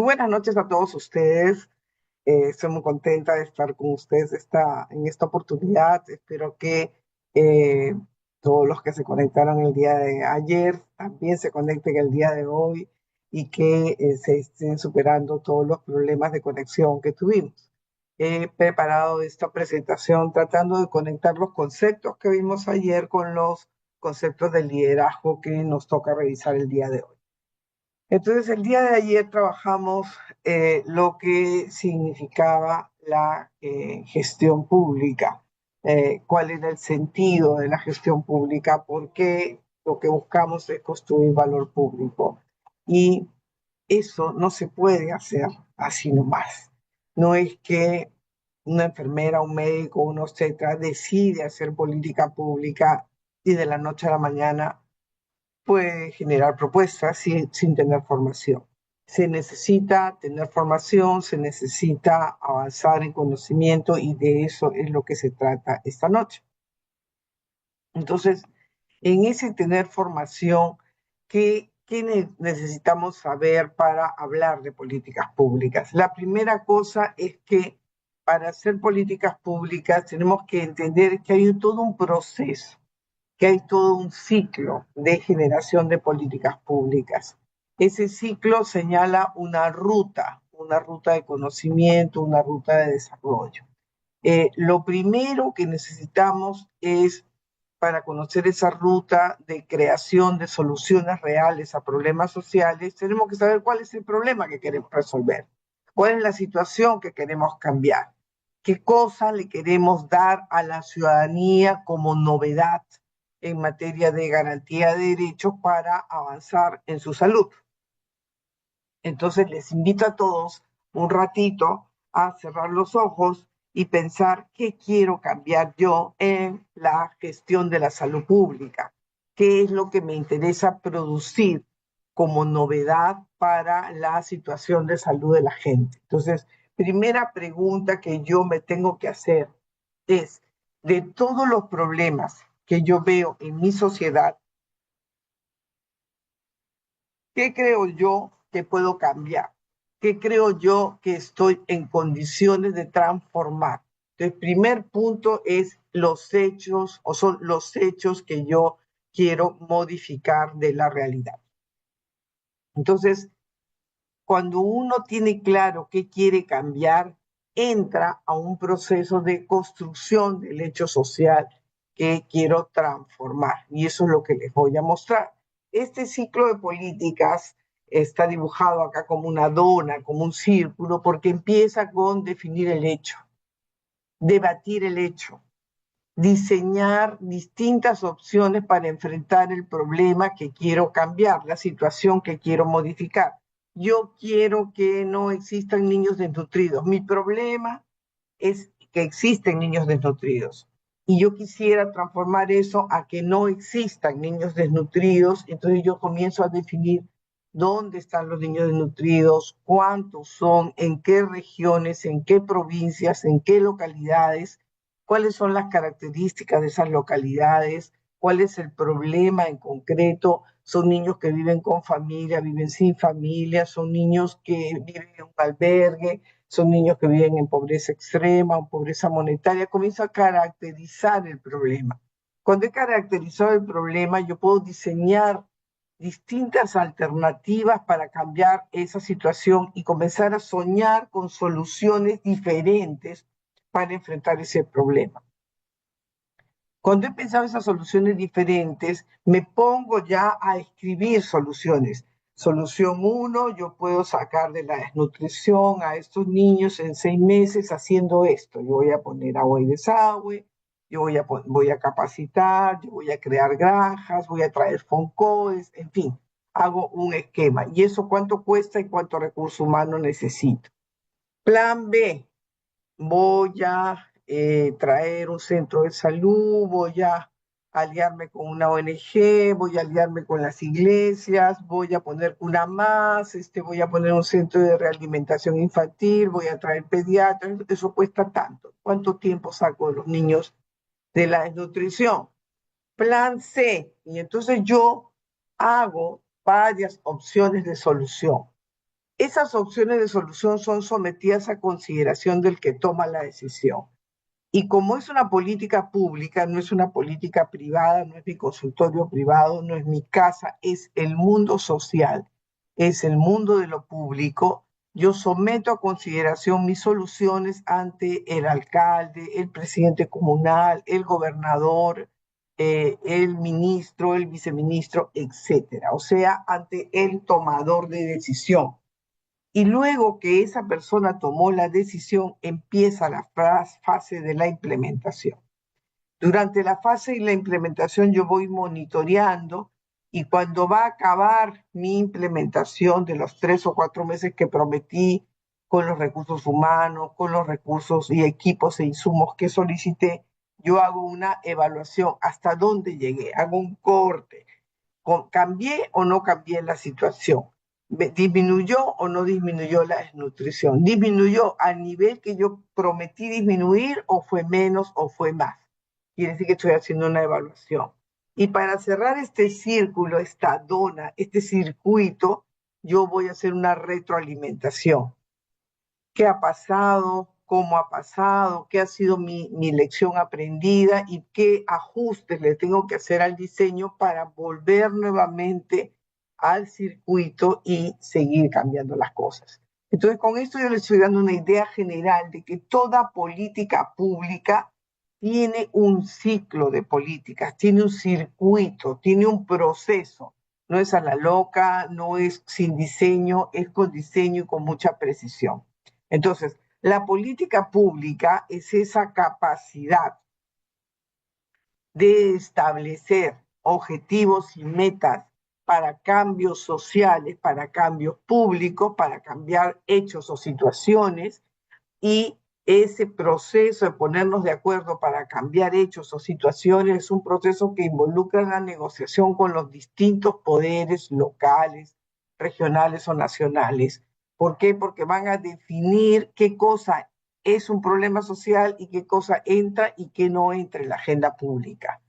Muy buenas noches a todos ustedes. Estoy muy contenta de estar con ustedes en esta oportunidad. Espero que eh, todos los que se conectaron el día de ayer también se conecten el día de hoy y que se estén superando todos los problemas de conexión que tuvimos. He preparado esta presentación tratando de conectar los conceptos que vimos ayer con los conceptos del liderazgo que nos toca revisar el día de hoy. Entonces, el día de ayer trabajamos lo que significaba la gestión pública, cuál era el sentido de la gestión pública, porque lo que buscamos es construir valor público. Y eso no se puede hacer así nomás. No es que una enfermera, un médico, un obstetra decide hacer política pública y de la noche a la mañana puede generar propuestas sin tener formación. Se necesita tener formación, se necesita avanzar en conocimiento y de eso es lo que se trata esta noche. Entonces, en ese tener formación, ¿qué necesitamos saber para hablar de políticas públicas? La primera cosa es que para hacer políticas públicas tenemos que entender que hay todo un proceso, que hay todo un ciclo de generación de políticas públicas. Ese ciclo señala una ruta de conocimiento, una ruta de desarrollo. Lo primero que necesitamos es, para conocer esa ruta de creación de soluciones reales a problemas sociales, tenemos que saber cuál es el problema que queremos resolver, cuál es la situación que queremos cambiar, qué cosa le queremos dar a la ciudadanía como novedad en materia de garantía de derechos para avanzar en su salud. Entonces les invito a todos un ratito a cerrar los ojos y pensar qué quiero cambiar yo en la gestión de la salud pública, qué es lo que me interesa producir como novedad para la situación de salud de la gente. Entonces, primera pregunta que yo me tengo que hacer es, de todos los problemas que yo veo en mi sociedad, ¿qué creo yo que puedo cambiar? ¿Qué creo yo que estoy en condiciones de transformar? El primer punto es los hechos, o son los hechos que yo quiero modificar de la realidad. Entonces, cuando uno tiene claro qué quiere cambiar, entra a un proceso de construcción del hecho social que quiero transformar. Y eso es lo que les voy a mostrar. Este ciclo de políticas está dibujado acá como una dona, como un círculo, porque empieza con definir el hecho, debatir el hecho, diseñar distintas opciones para enfrentar el problema que quiero cambiar, la situación que quiero modificar. Yo quiero que no existan niños desnutridos. Mi problema es que existen niños desnutridos. Y yo quisiera transformar eso a que no existan niños desnutridos. Entonces yo comienzo a definir dónde están los niños desnutridos, cuántos son, en qué regiones, en qué provincias, en qué localidades, cuáles son las características de esas localidades, cuál es el problema en concreto. Son niños que viven con familia, viven sin familia, son niños que viven en un albergue, son niños que viven en pobreza extrema o pobreza monetaria. Comienzo a caracterizar el problema. Cuando he caracterizado el problema, yo puedo diseñar distintas alternativas para cambiar esa situación y comenzar a soñar con soluciones diferentes para enfrentar ese problema. Cuando he pensado esas soluciones diferentes, me pongo ya a escribir soluciones. Solución 1, yo puedo sacar de la desnutrición a estos niños en 6 meses haciendo esto. Yo voy a poner agua y desagüe, yo voy a capacitar, yo voy a crear granjas, voy a traer foncodes, en fin, hago un esquema. ¿Y eso cuánto cuesta y cuánto recurso humano necesito? Plan B, voy a traer un centro de salud, voy a aliarme con una ONG, voy a aliarme con las iglesias, voy a poner una más, voy a poner un centro de realimentación infantil, voy a traer pediatras, eso cuesta tanto. ¿Cuánto tiempo saco de los niños de la desnutrición? Plan C, y entonces yo hago varias opciones de solución. esas opciones de solución son sometidas a consideración del que toma la decisión. Y como es una política pública, no es una política privada, no es mi consultorio privado, no es mi casa, es el mundo social, es el mundo de lo público, yo someto a consideración mis soluciones ante el alcalde, el presidente comunal, el gobernador, el ministro, el viceministro, etcétera. O sea, ante el tomador de decisión. Y luego que esa persona tomó la decisión, empieza la fase de la implementación. Durante la fase de la implementación yo voy monitoreando y cuando va a acabar mi implementación de los 3 o 4 meses que prometí con los recursos humanos, con los recursos y equipos e insumos que solicité, yo hago una evaluación hasta dónde llegué, hago un corte, ¿cambié o no cambié la situación? ¿Disminuyó o no disminuyó la desnutrición? ¿Disminuyó al nivel que yo prometí disminuir o fue menos o fue más? Quiere decir que estoy haciendo una evaluación. Y para cerrar este círculo, esta dona, este circuito, yo voy a hacer una retroalimentación. ¿Qué ha pasado? ¿Cómo ha pasado? ¿Qué ha sido mi lección aprendida? ¿Y qué ajustes le tengo que hacer al diseño para volver nuevamente al circuito y seguir cambiando las cosas? Entonces, con esto yo le estoy dando una idea general de que toda política pública tiene un ciclo de políticas, tiene un circuito, tiene un proceso. No es a la loca, no es sin diseño, es con diseño y con mucha precisión. Entonces, la política pública es esa capacidad de establecer objetivos y metas para cambios sociales, para cambios públicos, para cambiar hechos o situaciones, y ese proceso de ponernos de acuerdo para cambiar hechos o situaciones es un proceso que involucra la negociación con los distintos poderes locales, regionales o nacionales. ¿Por qué? Porque van a definir qué cosa es un problema social y qué cosa entra y qué no entra en la agenda pública.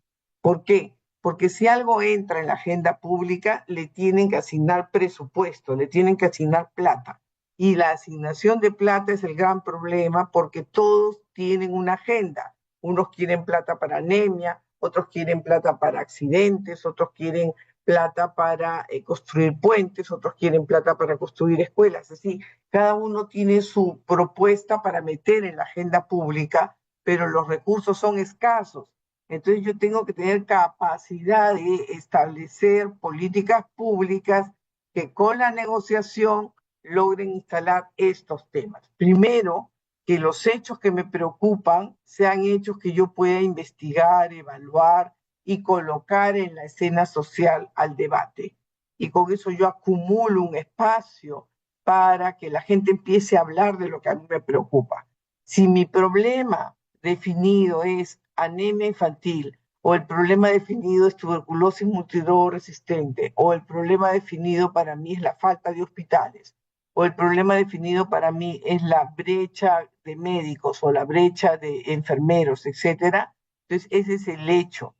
¿Por qué? Porque si algo entra en la agenda pública, le tienen que asignar presupuesto, le tienen que asignar plata. Y la asignación de plata es el gran problema porque todos tienen una agenda. Unos quieren plata para anemia, otros quieren plata para accidentes, otros quieren plata para construir puentes, otros quieren plata para construir escuelas. Es decir, cada uno tiene su propuesta para meter en la agenda pública, pero los recursos son escasos. Entonces yo tengo que tener capacidad de establecer políticas públicas que con la negociación logren instalar estos temas. Primero, que los hechos que me preocupan sean hechos que yo pueda investigar, evaluar y colocar en la escena social al debate. Y con eso yo acumulo un espacio para que la gente empiece a hablar de lo que a mí me preocupa. Si mi problema definido es anemia infantil, o el problema definido es tuberculosis multidrogresistente, o el problema definido para mí es la falta de hospitales, o el problema definido para mí es la brecha de médicos o la brecha de enfermeros, etcétera. Entonces, ese es el hecho.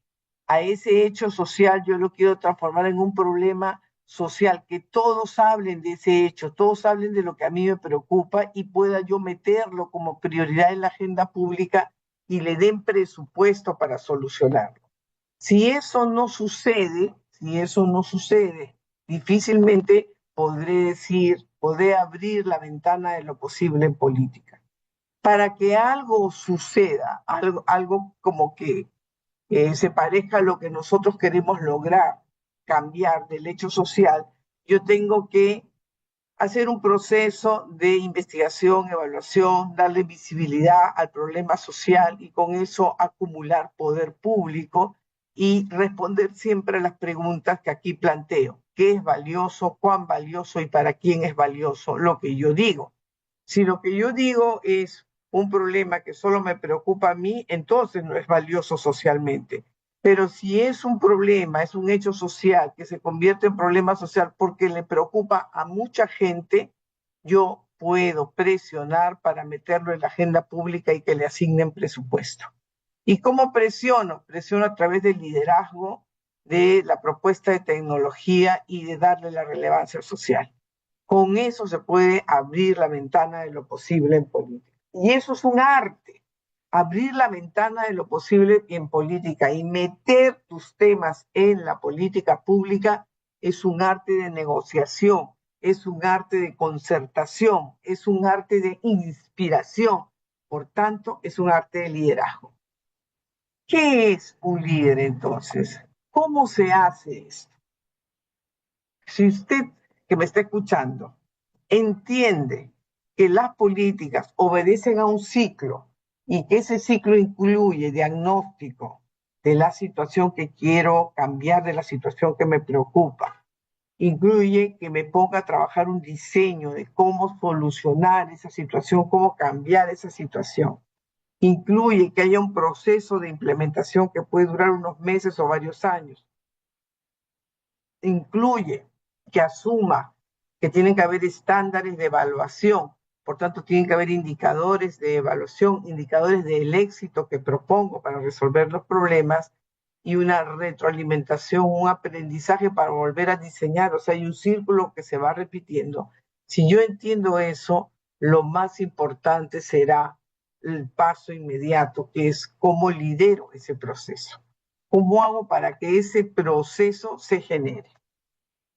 A ese hecho social yo lo quiero transformar en un problema social, que todos hablen de ese hecho, todos hablen de lo que a mí me preocupa y pueda yo meterlo como prioridad en la agenda pública y le den presupuesto para solucionarlo. Si eso no sucede, difícilmente podré abrir la ventana de lo posible en política. Para que algo suceda, algo como que se parezca a lo que nosotros queremos lograr, cambiar del hecho social, yo tengo que hacer un proceso de investigación, evaluación, darle visibilidad al problema social y con eso acumular poder público y responder siempre a las preguntas que aquí planteo. ¿Qué es valioso? ¿Cuán valioso? ¿Y para quién es valioso lo que yo digo? Si lo que yo digo es un problema que solo me preocupa a mí, entonces no es valioso socialmente. Pero si es un problema, es un hecho social que se convierte en problema social porque le preocupa a mucha gente, yo puedo presionar para meterlo en la agenda pública y que le asignen presupuesto. ¿Y cómo presiono? Presiono a través del liderazgo, de la propuesta de tecnología y de darle la relevancia social. Con eso se puede abrir la ventana de lo posible en política. Y eso es un arte, abrir la ventana de lo posible en política y meter tus temas en la política pública es un arte de negociación, es un arte de concertación, es un arte de inspiración, por tanto, es un arte de liderazgo. ¿Qué es un líder entonces? ¿Cómo se hace esto? Si usted que me está escuchando entiende que las políticas obedecen a un ciclo y que ese ciclo incluye diagnóstico de la situación que quiero cambiar, de la situación que me preocupa, incluye que me ponga a trabajar un diseño de cómo solucionar esa situación, cómo cambiar esa situación, incluye que haya un proceso de implementación que puede durar unos meses o varios años, incluye que asuma que tienen que haber estándares de evaluación, por tanto tienen que haber indicadores de evaluación, indicadores del éxito que propongo para resolver los problemas y una retroalimentación, un aprendizaje para volver a diseñar, o sea, hay un círculo que se va repitiendo. Si yo entiendo eso, lo más importante será el paso inmediato, que es cómo lidero ese proceso. ¿Cómo hago para que ese proceso se genere?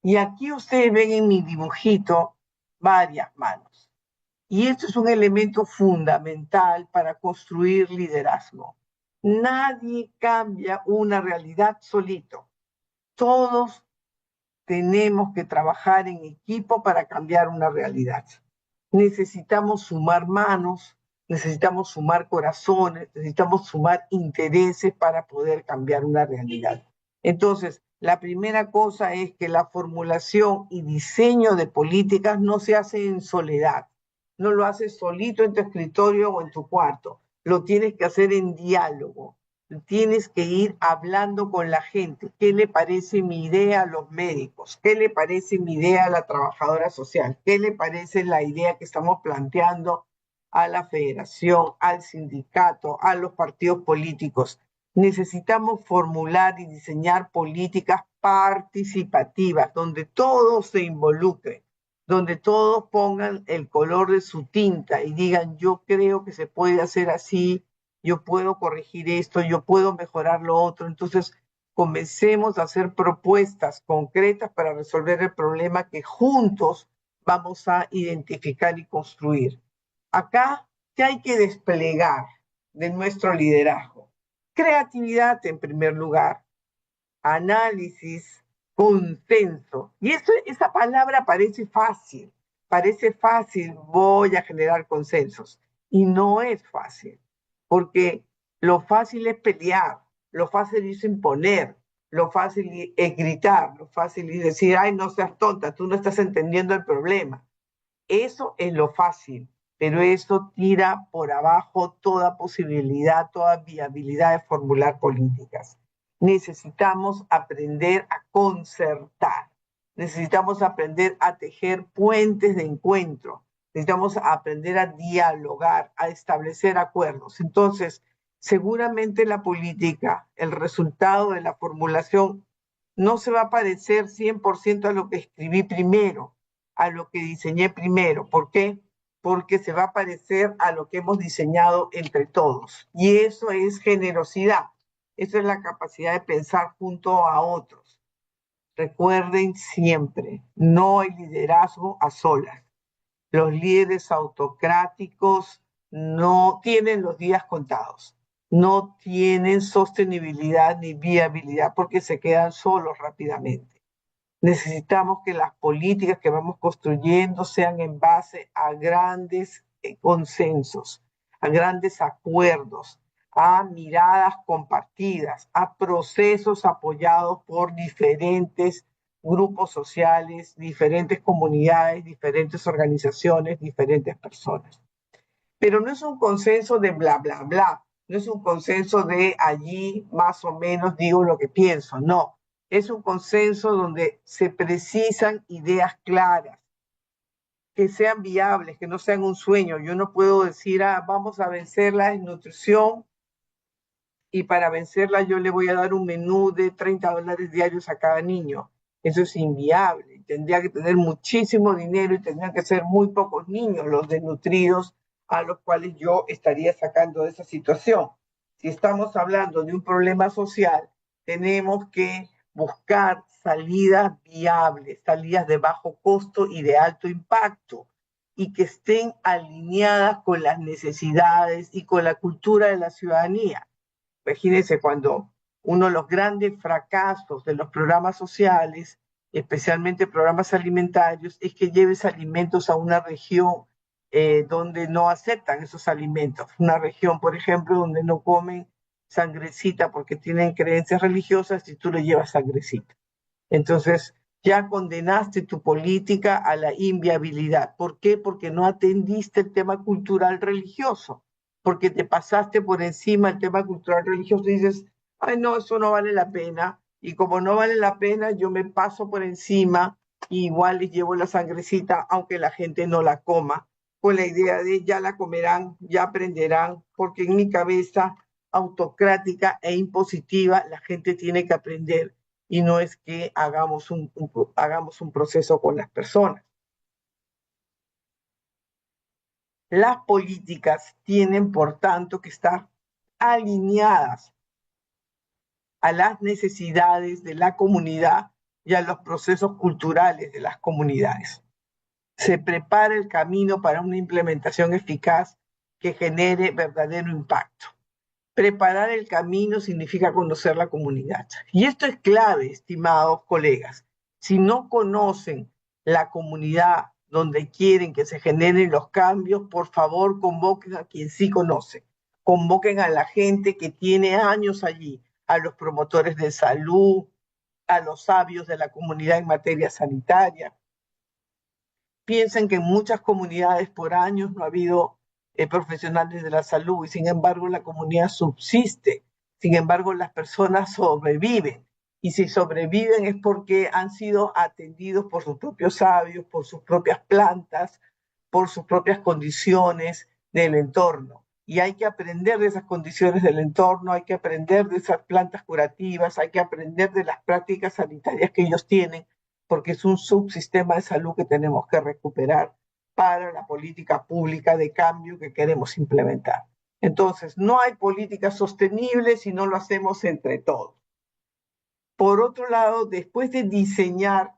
Y aquí ustedes ven en mi dibujito varias manos. Y esto es un elemento fundamental para construir liderazgo. Nadie cambia una realidad solito. Todos tenemos que trabajar en equipo para cambiar una realidad. Necesitamos sumar manos, necesitamos sumar corazones, necesitamos sumar intereses para poder cambiar una realidad. Entonces, la primera cosa es que la formulación y diseño de políticas no se hace en soledad. No lo haces solito en tu escritorio o en tu cuarto. Lo tienes que hacer en diálogo. Tienes que ir hablando con la gente. ¿Qué le parece mi idea a los médicos? ¿Qué le parece mi idea a la trabajadora social? ¿Qué le parece la idea que estamos planteando a la federación, al sindicato, a los partidos políticos? Necesitamos formular y diseñar políticas participativas donde todos se involucren, donde todos pongan el color de su tinta y digan, yo creo que se puede hacer así, yo puedo corregir esto, yo puedo mejorar lo otro. Entonces, comencemos a hacer propuestas concretas para resolver el problema que juntos vamos a identificar y construir. Acá, ¿qué hay que desplegar de nuestro liderazgo? Creatividad en primer lugar, análisis, consenso. Y esa palabra parece fácil, voy a generar consensos. Y no es fácil, porque lo fácil es pelear, lo fácil es imponer, lo fácil es gritar, lo fácil es decir, ay, no seas tonta, tú no estás entendiendo el problema. Eso es lo fácil, pero eso tira por abajo toda posibilidad, toda viabilidad de formular políticas. Necesitamos aprender a concertar, necesitamos aprender a tejer puentes de encuentro, necesitamos aprender a dialogar, a establecer acuerdos. Entonces, seguramente la política, el resultado de la formulación, no se va a parecer 100% a lo que escribí primero, a lo que diseñé primero. ¿Por qué? Porque se va a parecer a lo que hemos diseñado entre todos. Y eso es generosidad. Eso es la capacidad de pensar junto a otros. Recuerden siempre, no hay liderazgo a solas. Los líderes autocráticos no tienen los días contados, no tienen sostenibilidad ni viabilidad porque se quedan solos rápidamente. Necesitamos que las políticas que vamos construyendo sean en base a grandes consensos, a grandes acuerdos, a miradas compartidas, a procesos apoyados por diferentes grupos sociales, diferentes comunidades, diferentes organizaciones, diferentes personas. Pero no es un consenso de bla, bla, bla, no es un consenso de allí más o menos digo lo que pienso, no. Es un consenso donde se precisan ideas claras, que sean viables, que no sean un sueño. Yo no puedo decir, vamos a vencer la desnutrición y para vencerla yo le voy a dar un menú de $30 diarios a cada niño. Eso es inviable. tendría que tener muchísimo dinero y tendrían que ser muy pocos niños los desnutridos a los cuales yo estaría sacando de esa situación. Si estamos hablando de un problema social, tenemos que buscar salidas viables, salidas de bajo costo y de alto impacto, y que estén alineadas con las necesidades y con la cultura de la ciudadanía. Imagínense cuando uno de los grandes fracasos de los programas sociales, especialmente programas alimentarios, es que lleves alimentos a una región donde no aceptan esos alimentos. Una región, por ejemplo, donde no comen sangrecita porque tienen creencias religiosas y tú le llevas sangrecita. Entonces, ya condenaste tu política a la inviabilidad. ¿Por qué? Porque no atendiste el tema cultural religioso, porque te pasaste por encima el tema cultural religioso y dices, ay, no, eso no vale la pena. Y como no vale la pena, yo me paso por encima y igual les llevo la sangrecita, aunque la gente no la coma, con la idea de ya la comerán, ya aprenderán, porque en mi cabeza autocrática e impositiva, la gente tiene que aprender y no es que hagamos un proceso con las personas. Las políticas tienen, por tanto, que estar alineadas a las necesidades de la comunidad y a los procesos culturales de las comunidades. Se prepara el camino para una implementación eficaz que genere verdadero impacto. Preparar el camino significa conocer la comunidad. Y esto es clave, estimados colegas. Si no conocen la comunidad donde quieren que se generen los cambios, por favor convoquen a quien sí conoce. Convoquen a la gente que tiene años allí, a los promotores de salud, a los sabios de la comunidad en materia sanitaria. Piensen que en muchas comunidades por años no ha habido profesionales de la salud y sin embargo la comunidad subsiste, sin embargo las personas sobreviven y si sobreviven es porque han sido atendidos por sus propios sabios, por sus propias plantas, por sus propias condiciones del entorno. Y hay que aprender de esas condiciones del entorno, hay que aprender de esas plantas curativas, hay que aprender de las prácticas sanitarias que ellos tienen, porque es un subsistema de salud que tenemos que recuperar para la política pública de cambio que queremos implementar. Entonces, no hay política sostenible si no lo hacemos entre todos. Por otro lado, después de diseñar,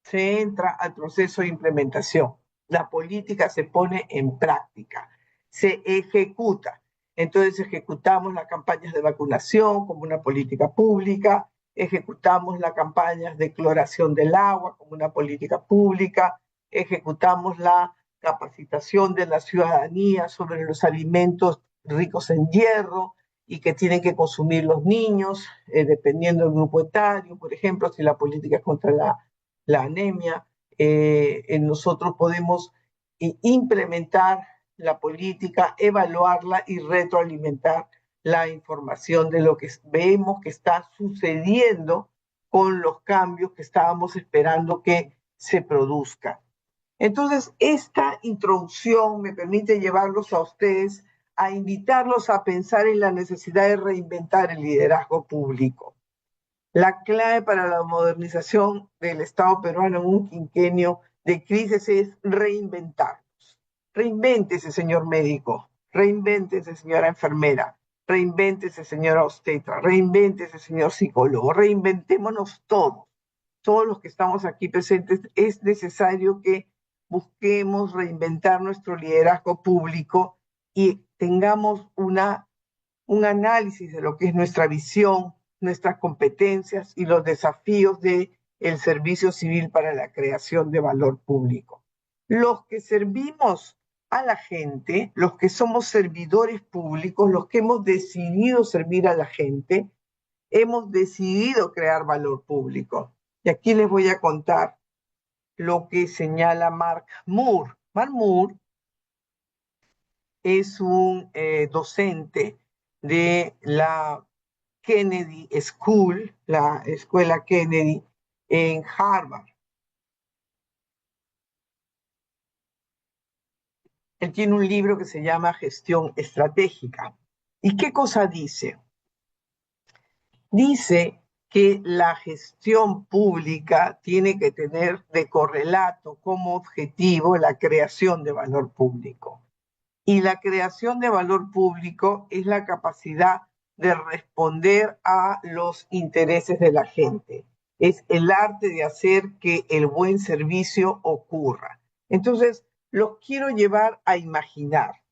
se entra al proceso de implementación. La política se pone en práctica, se ejecuta. Entonces ejecutamos las campañas de vacunación como una política pública, ejecutamos las campañas de cloración del agua como una política pública, ejecutamos la capacitación de la ciudadanía sobre los alimentos ricos en hierro y que tienen que consumir los niños, dependiendo del grupo etario, por ejemplo, si la política es contra la anemia, nosotros podemos implementar la política, evaluarla y retroalimentar la información de lo que vemos que está sucediendo con los cambios que estábamos esperando que se produzcan. Entonces, esta introducción me permite llevarlos a ustedes a invitarlos a pensar en la necesidad de reinventar el liderazgo público. La clave para la modernización del Estado peruano en un quinquenio de crisis es reinventarnos. Reinvéntese, señor médico, reinvéntese, señora enfermera, reinvéntese, señora obstetra, reinvéntese, señor psicólogo, reinventémonos todos los que estamos aquí presentes. Es necesario que busquemos reinventar nuestro liderazgo público y tengamos un análisis de lo que es nuestra visión, nuestras competencias y los desafíos del servicio civil para la creación de valor público. Los que servimos a la gente, los que somos servidores públicos, los que hemos decidido servir a la gente, hemos decidido crear valor público. Y aquí les voy a contar lo que señala Mark Moore. Mark Moore es un docente de la Kennedy School, la escuela Kennedy en Harvard. Él tiene un libro que se llama Gestión Estratégica. ¿Y qué cosa dice? Dice que la gestión pública tiene que tener de correlato como objetivo la creación de valor público. Y la creación de valor público es la capacidad de responder a los intereses de la gente. Es el arte de hacer que el buen servicio ocurra. Entonces, los quiero llevar a imaginar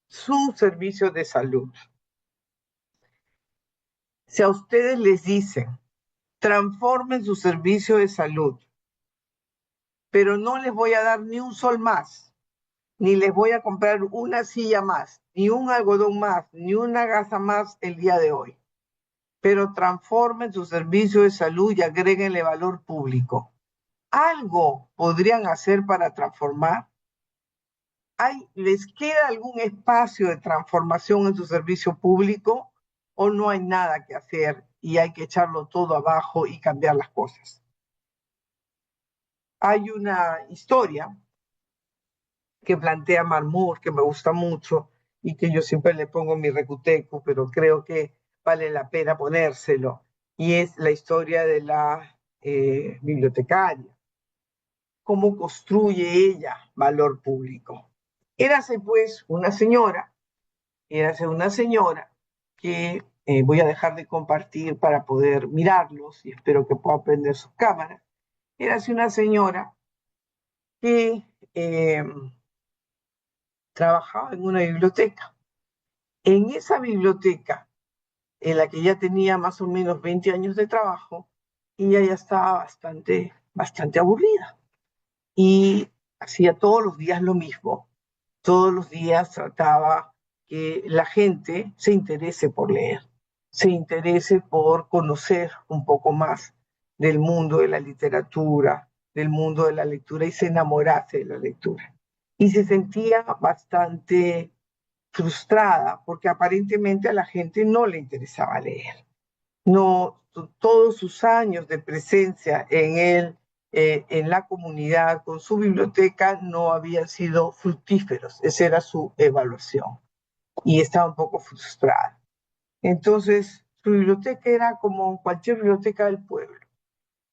su servicio de salud. Si a ustedes les dicen, transformen su servicio de salud, pero no les voy a dar ni un sol más, ni les voy a comprar una silla más, ni un algodón más, ni una gasa más el día de hoy. Pero transformen su servicio de salud y agréguenle valor público. ¿Algo podrían hacer para transformar? ¿Les queda algún espacio de transformación en su servicio público o no hay nada que hacer y hay que echarlo todo abajo y cambiar las cosas? Hay una historia que plantea Marmur, que me gusta mucho y que yo siempre le pongo mi recuteco, pero creo que vale la pena ponérselo, y es la historia de la bibliotecaria. ¿Cómo construye ella valor público? Érase pues una señora que voy a dejar de compartir para poder mirarlos y espero que pueda prender sus cámaras. Érase una señora que trabajaba en una biblioteca. En esa biblioteca, en la que ya tenía más o menos 20 años de trabajo, ella ya estaba bastante aburrida y hacía todos los días lo mismo. Todos los días trataba que la gente se interese por leer, se interese por conocer un poco más del mundo de la literatura, del mundo de la lectura y se enamorase de la lectura. Y se sentía bastante frustrada porque aparentemente a la gente no le interesaba leer. No, todos sus años de presencia en la comunidad con su biblioteca no habían sido fructíferos. Esa era su evaluación y estaba un poco frustrada. Entonces, su biblioteca era como cualquier biblioteca del pueblo.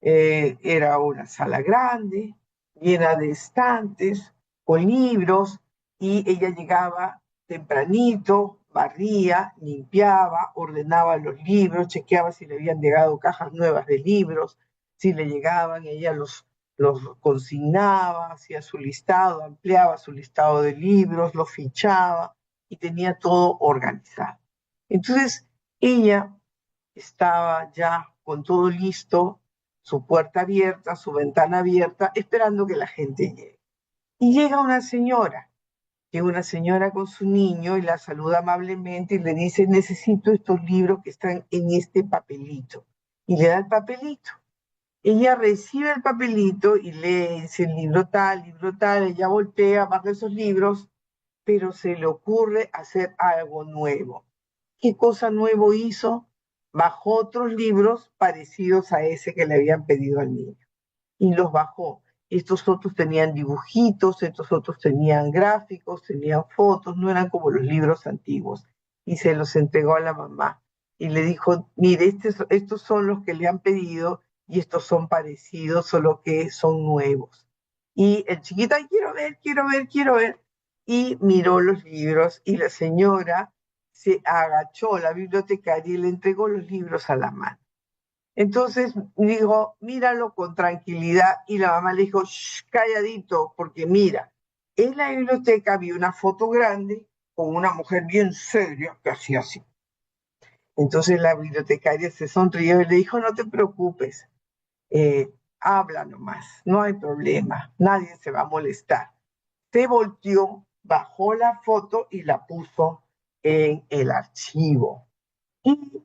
Era una sala grande, llena de estantes, con libros, y ella llegaba tempranito, barría, limpiaba, ordenaba los libros, chequeaba si le habían llegado cajas nuevas de libros, si le llegaban, ella los consignaba, hacía su listado, ampliaba su listado de libros, los fichaba y tenía todo organizado. Entonces, ella estaba ya con todo listo, su puerta abierta, su ventana abierta, esperando que la gente llegue. Y llega una señora con su niño y la saluda amablemente y le dice, necesito estos libros que están en este papelito. Y le da el papelito. Ella recibe el papelito y lee, dice, libro tal, ella voltea, baja esos libros, pero se le ocurre hacer algo nuevo. ¿Qué cosa nuevo hizo? Bajó otros libros parecidos a ese que le habían pedido al niño y los bajó. Estos otros tenían dibujitos, estos otros tenían gráficos, tenían fotos, no eran como los libros antiguos. Y se los entregó a la mamá y le dijo, mire, estos son los que le han pedido y estos son parecidos, solo que son nuevos. Y el chiquito, ay, quiero ver, quiero ver, quiero ver. Y miró los libros y la señora se agachó, la bibliotecaria, y le entregó los libros a la mano. Entonces dijo, míralo con tranquilidad, y la mamá le dijo, shh, calladito, porque mira, en la biblioteca había una foto grande con una mujer bien seria que hacía así. Entonces la bibliotecaria se sonrió y le dijo, no te preocupes, habla nomás, no hay problema, nadie se va a molestar. Se volteó, bajó la foto y la puso en el archivo. Y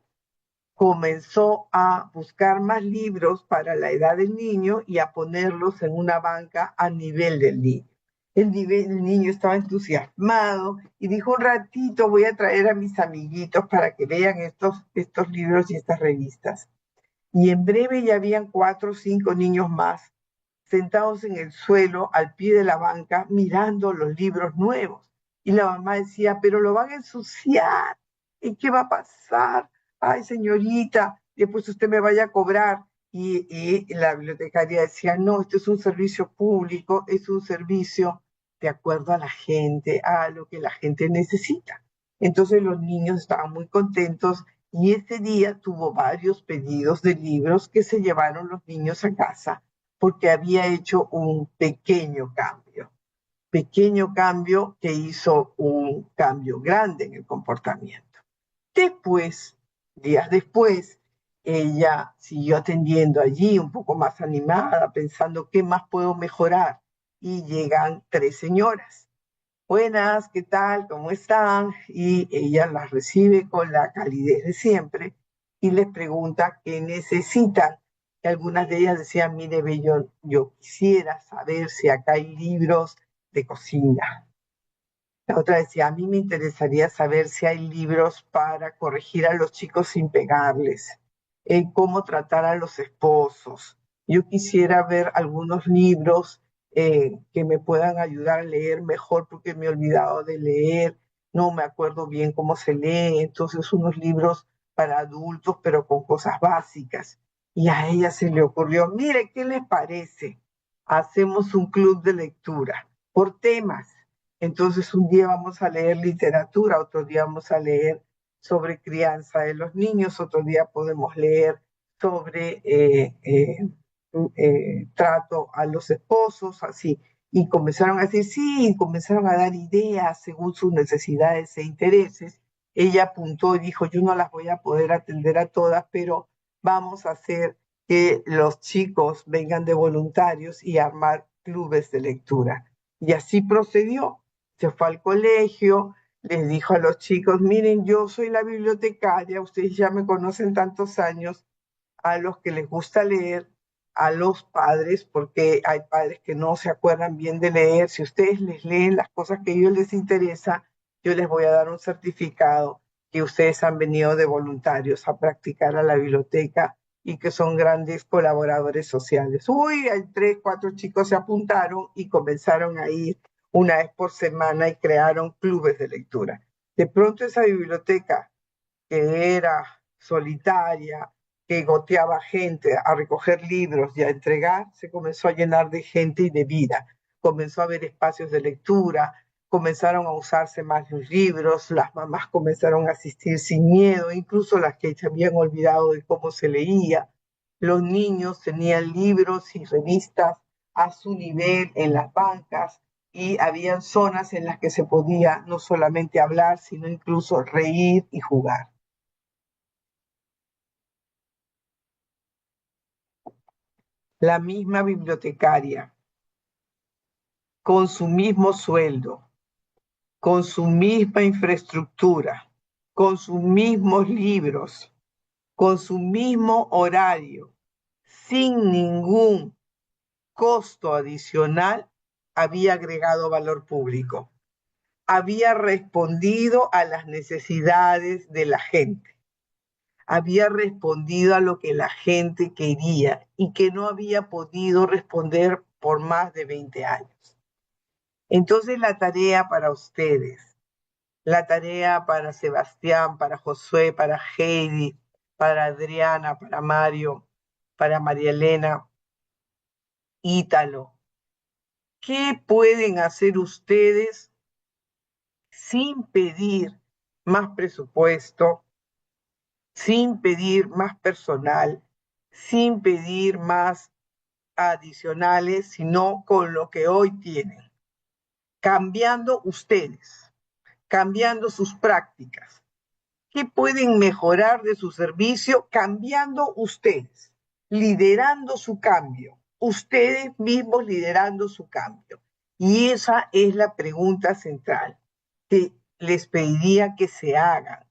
comenzó a buscar más libros para la edad del niño y a ponerlos en una banca a nivel del niño. El niño estaba entusiasmado y dijo, un ratito voy a traer a mis amiguitos para que vean estos libros y estas revistas. Y en breve ya habían 4 o 5 niños más sentados en el suelo al pie de la banca mirando los libros nuevos. Y la mamá decía, pero lo van a ensuciar. ¿Y qué va a pasar? ay señorita, después usted me vaya a cobrar. Y la bibliotecaria decía, no, esto es un servicio público, es un servicio de acuerdo a la gente, a lo que la gente necesita. Entonces los niños estaban muy contentos y ese día tuvo varios pedidos de libros que se llevaron los niños a casa porque había hecho un pequeño cambio que hizo un cambio grande en el comportamiento. Después, días después, ella siguió atendiendo allí un poco más animada, pensando qué más puedo mejorar. Y llegan tres señoras. Buenas, ¿qué tal? ¿Cómo están? Y ella las recibe con la calidez de siempre y les pregunta qué necesitan. Y algunas de ellas decían, mire, Bello, yo quisiera saber si acá hay libros de cocina. La otra decía, a mí me interesaría saber si hay libros para corregir a los chicos sin pegarles, cómo tratar a los esposos. Yo quisiera ver algunos libros que me puedan ayudar a leer mejor porque me he olvidado de leer, no me acuerdo bien cómo se lee, entonces unos libros para adultos pero con cosas básicas. Y a ella se le ocurrió, mire, ¿qué les parece? Hacemos un club de lectura por temas. Entonces un día vamos a leer literatura, otro día vamos a leer sobre crianza de los niños, otro día podemos leer sobre trato a los esposos, así. Y comenzaron a decir, sí, comenzaron a dar ideas según sus necesidades e intereses. Ella apuntó y dijo, yo no las voy a poder atender a todas, pero vamos a hacer que los chicos vengan de voluntarios y armar clubes de lectura. Y así procedió. Se fue al colegio, les dijo a los chicos, miren, yo soy la bibliotecaria, ustedes ya me conocen tantos años, a los que les gusta leer, a los padres, porque hay padres que no se acuerdan bien de leer, si ustedes les leen las cosas que a ellos les interesa, yo les voy a dar un certificado que ustedes han venido de voluntarios a practicar a la biblioteca y que son grandes colaboradores sociales. Uy, hay 3, 4 chicos se apuntaron y comenzaron a ir una vez por semana y crearon clubes de lectura. De pronto esa biblioteca que era solitaria, que goteaba gente a recoger libros y a entregar, se comenzó a llenar de gente y de vida. Comenzó a haber espacios de lectura, comenzaron a usarse más los libros, las mamás comenzaron a asistir sin miedo, incluso las que se habían olvidado de cómo se leía. Los niños tenían libros y revistas a su nivel en las bancas y habían zonas en las que se podía no solamente hablar, sino incluso reír y jugar. La misma bibliotecaria, con su mismo sueldo, con su misma infraestructura, con sus mismos libros, con su mismo horario, sin ningún costo adicional, había agregado valor público, había respondido a las necesidades de la gente, había respondido a lo que la gente quería y que no había podido responder por más de 20 años. Entonces la tarea para ustedes, la tarea para Sebastián, para Josué, para Heidi, para Adriana, para Mario, para María Elena, Ítalo, ¿qué pueden hacer ustedes sin pedir más presupuesto, sin pedir más personal, sin pedir más adicionales, sino con lo que hoy tienen, cambiando ustedes, cambiando sus prácticas? ¿Qué pueden mejorar de su servicio cambiando ustedes, liderando su cambio, ustedes mismos liderando su cambio? Y esa es la pregunta central que les pediría que se hagan.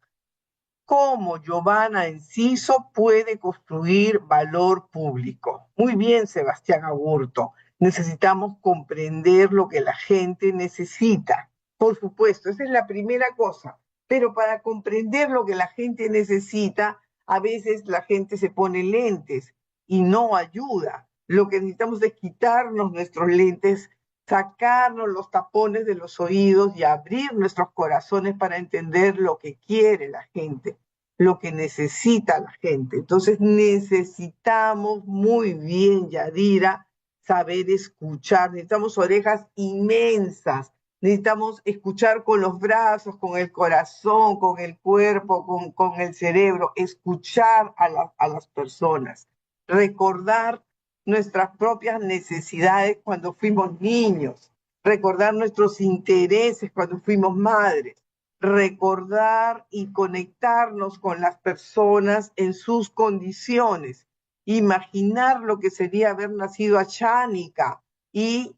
¿Cómo Giovanna Enciso puede construir valor público? Muy bien, Sebastián Aburto. Necesitamos comprender lo que la gente necesita. Por supuesto, esa es la primera cosa. Pero para comprender lo que la gente necesita, a veces la gente se pone lentes y no ayuda. Lo que necesitamos es quitarnos nuestros lentes, sacarnos los tapones de los oídos y abrir nuestros corazones para entender lo que quiere la gente. lo que necesita la gente. Entonces necesitamos muy bien, Yadira, saber escuchar. Necesitamos orejas inmensas. Necesitamos escuchar con los brazos, con el corazón, con el cuerpo, con el cerebro, escuchar a las personas, recordar nuestras propias necesidades cuando fuimos niños, recordar nuestros intereses cuando fuimos madres, recordar y conectarnos con las personas en sus condiciones, imaginar lo que sería haber nacido a Chánica y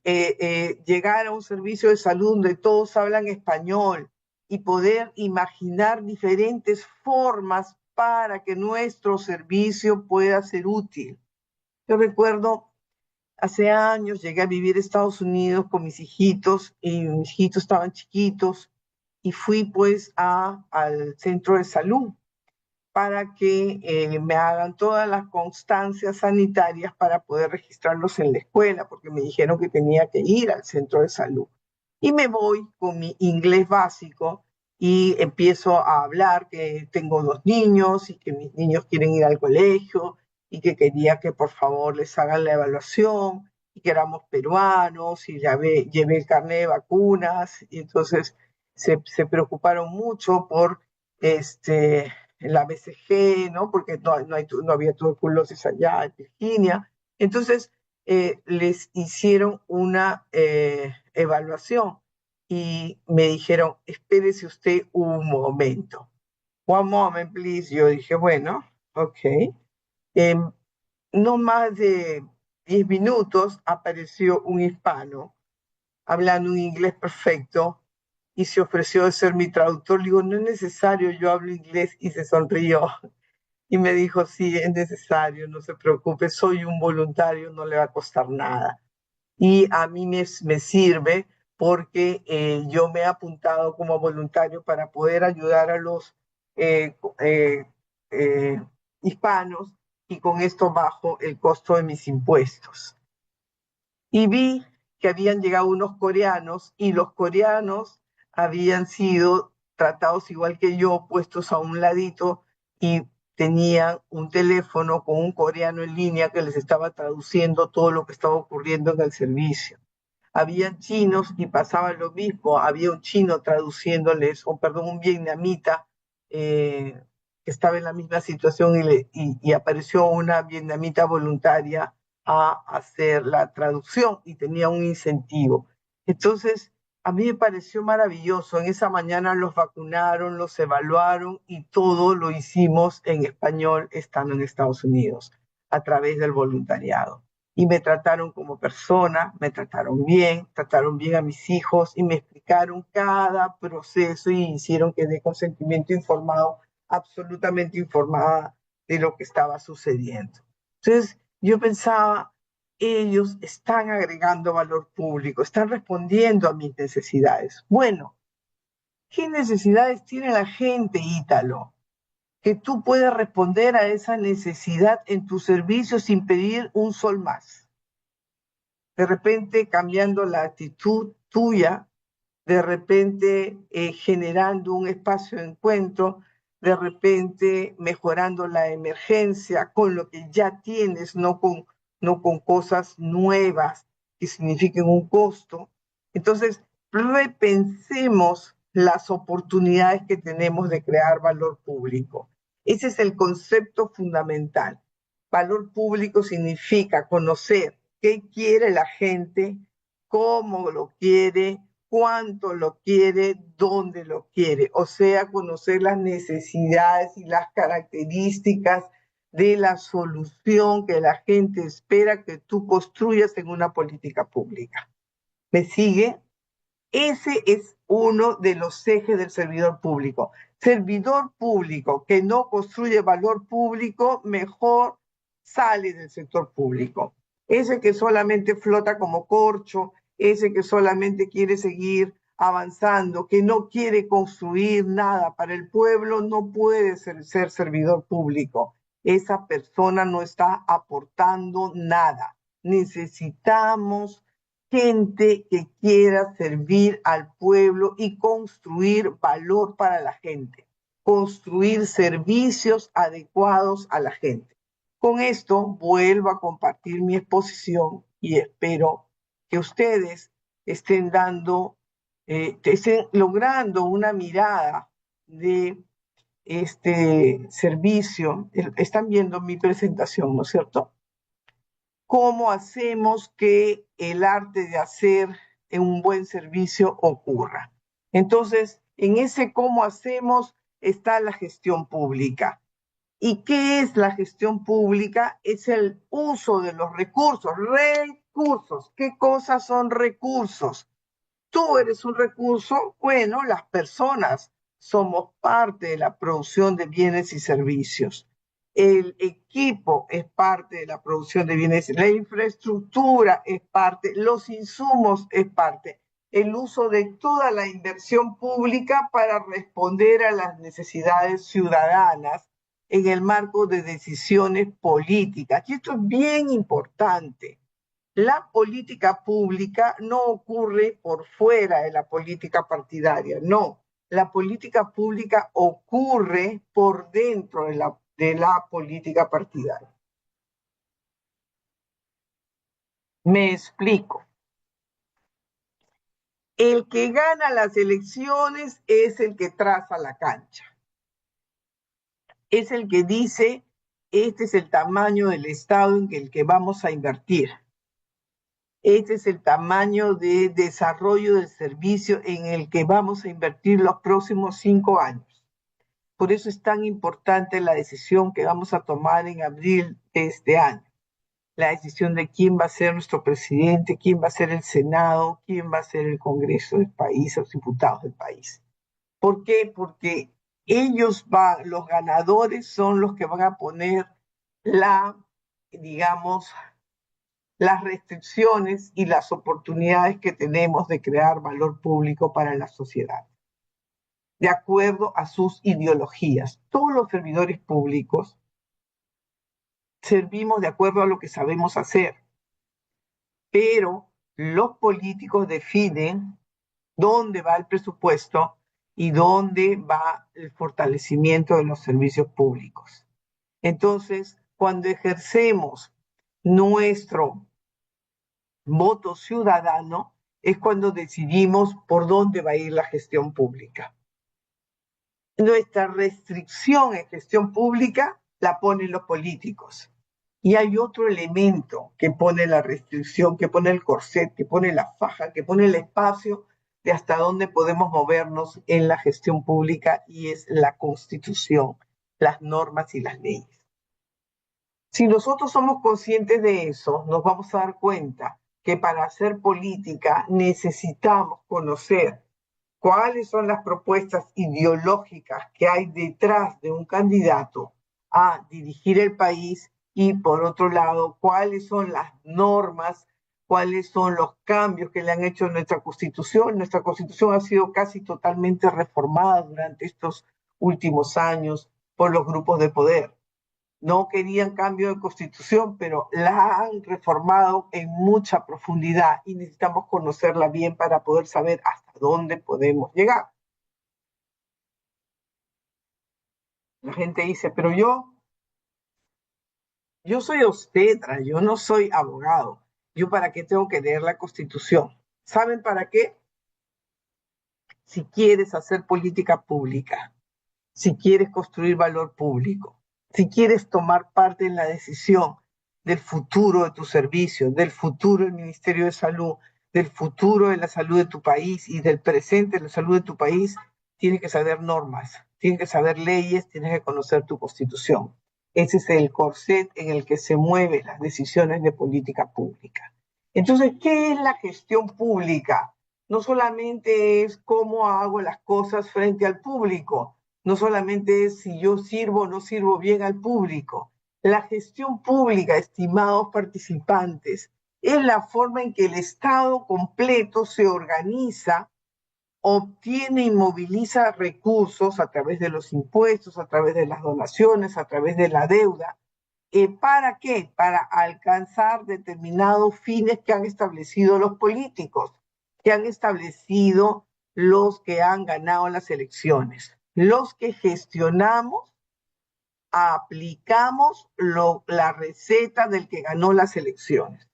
llegar a un servicio de salud donde todos hablan español y poder imaginar diferentes formas para que nuestro servicio pueda ser útil. Yo recuerdo, hace años llegué a vivir a Estados Unidos con mis hijitos y mis hijitos estaban chiquitos y fui pues al centro de salud para que me hagan todas las constancias sanitarias para poder registrarlos en la escuela, porque me dijeron que tenía que ir al centro de salud. Y me voy con mi inglés básico y empiezo a hablar que tengo 2 niños y que mis niños quieren ir al colegio y que quería que por favor les hagan la evaluación y que éramos peruanos y llevé el carnet de vacunas y entonces se preocuparon mucho por la BCG, ¿no? Porque no había tuberculosis allá en Virginia. Entonces, les hicieron una evaluación y me dijeron, espérese usted un momento. One moment, please. Yo dije, bueno, ok. No más de 10 minutos apareció un hispano hablando un inglés perfecto y se ofreció de ser mi traductor. Le digo, no es necesario, yo hablo inglés y se sonrió. Y me dijo, sí, es necesario, no se preocupe, soy un voluntario, no le va a costar nada. Y a mí me sirve porque yo me he apuntado como voluntario para poder ayudar a los eh, eh, eh, hispanos y con esto bajo el costo de mis impuestos. Y vi que habían llegado unos coreanos y los coreanos habían sido tratados igual que yo, puestos a un ladito y tenían un teléfono con un coreano en línea que les estaba traduciendo todo lo que estaba ocurriendo en el servicio. Habían chinos y pasaba lo mismo, había un chino traduciéndoles, o perdón, un vietnamita que estaba en la misma situación y apareció una vietnamita voluntaria a hacer la traducción y tenía un incentivo. Entonces, a mí me pareció maravilloso. En esa mañana los vacunaron, los evaluaron y todo lo hicimos en español estando en Estados Unidos a través del voluntariado. Y me trataron como persona, me trataron bien a mis hijos y me explicaron cada proceso y hicieron que dé consentimiento informado, absolutamente informada de lo que estaba sucediendo. Entonces, yo pensaba, ellos están agregando valor público, están respondiendo a mis necesidades. Bueno, ¿qué necesidades tiene la gente, Ítalo? Que tú puedas responder a esa necesidad en tu servicio sin pedir un sol más. De repente cambiando la actitud tuya, de repente generando un espacio de encuentro, de repente mejorando la emergencia con lo que ya tienes, no con cosas nuevas que signifiquen un costo. Entonces, repensemos las oportunidades que tenemos de crear valor público. Ese es el concepto fundamental. Valor público significa conocer qué quiere la gente, cómo lo quiere, cuánto lo quiere, dónde lo quiere. O sea, conocer las necesidades y las características de la solución que la gente espera que tú construyas en una política pública. ¿Me sigue? Ese es uno de los ejes del servidor público. Servidor público que no construye valor público, mejor sale del sector público. Ese que solamente flota como corcho, ese que solamente quiere seguir avanzando, que no quiere construir nada para el pueblo, no puede ser servidor público. Esa persona no está aportando nada. Necesitamos gente que quiera servir al pueblo y construir valor para la gente. construir servicios adecuados a la gente. Con esto vuelvo a compartir mi exposición y espero que ustedes estén estén logrando una mirada de este servicio. Están viendo mi presentación, ¿no es cierto? ¿Cómo hacemos que el arte de hacer un buen servicio ocurra? Entonces, en ese cómo hacemos está la gestión pública. ¿Y qué es la gestión pública? Es el uso de los recursos. Recursos. ¿Qué cosas son recursos? Tú eres un recurso, bueno, las personas somos parte de la producción de bienes y servicios. El equipo es parte de la producción de bienes, la infraestructura es parte, los insumos es parte, el uso de toda la inversión pública para responder a las necesidades ciudadanas en el marco de decisiones políticas. Y esto es bien importante. La política pública no ocurre por fuera de la política partidaria, no. La política pública ocurre por dentro de la política partidaria. Me explico. El que gana las elecciones es el que traza la cancha. Es el que dice, este es el tamaño del Estado en el que vamos a invertir. Este es el tamaño de desarrollo del servicio en el que vamos a invertir los próximos 5 años. Por eso es tan importante la decisión que vamos a tomar en abril de este año. La decisión de quién va a ser nuestro presidente, quién va a ser el Senado, quién va a ser el Congreso del país, los diputados del país. ¿Por qué? Porque los ganadores son los que van a poner digamos, las restricciones y las oportunidades que tenemos de crear valor público para la sociedad, de acuerdo a sus ideologías. Todos los servidores públicos servimos de acuerdo a lo que sabemos hacer, pero los políticos definen dónde va el presupuesto y dónde va el fortalecimiento de los servicios públicos. Entonces, cuando ejercemos nuestro voto ciudadano, es cuando decidimos por dónde va a ir la gestión pública. Nuestra restricción en gestión pública la ponen los políticos. Y hay otro elemento que pone la restricción, que pone el corset, que pone la faja, que pone el espacio de hasta dónde podemos movernos en la gestión pública, y es la Constitución, las normas y las leyes. Si nosotros somos conscientes de eso, nos vamos a dar cuenta que para hacer política necesitamos conocer cuáles son las propuestas ideológicas que hay detrás de un candidato a dirigir el país, y por otro lado, cuáles son las normas, cuáles son los cambios que le han hecho a nuestra Constitución. Nuestra Constitución ha sido casi totalmente reformada durante estos últimos años por los grupos de poder. No querían cambio de Constitución, pero la han reformado en mucha profundidad y necesitamos conocerla bien para poder saber hasta dónde podemos llegar. La gente dice, pero yo soy obstetra, yo no soy abogado. ¿Yo para qué tengo que leer la Constitución? ¿Saben para qué? Si quieres hacer política pública, si quieres construir valor público, si quieres tomar parte en la decisión del futuro de tu servicio, del futuro del Ministerio de Salud, del futuro de la salud de tu país y del presente de la salud de tu país, tienes que saber normas, tienes que saber leyes, tienes que conocer tu Constitución. Ese es el corset en el que se mueven las decisiones de política pública. Entonces, ¿qué es la gestión pública? No solamente es cómo hago las cosas frente al público, no solamente es si yo sirvo o no sirvo bien al público. La gestión pública, estimados participantes, es la forma en que el Estado completo se organiza, obtiene y moviliza recursos a través de los impuestos, a través de las donaciones, a través de la deuda. ¿Para qué? Para alcanzar determinados fines que han establecido los políticos, que han establecido los que han ganado las elecciones. Los que gestionamos, aplicamos la receta del que ganó las elecciones.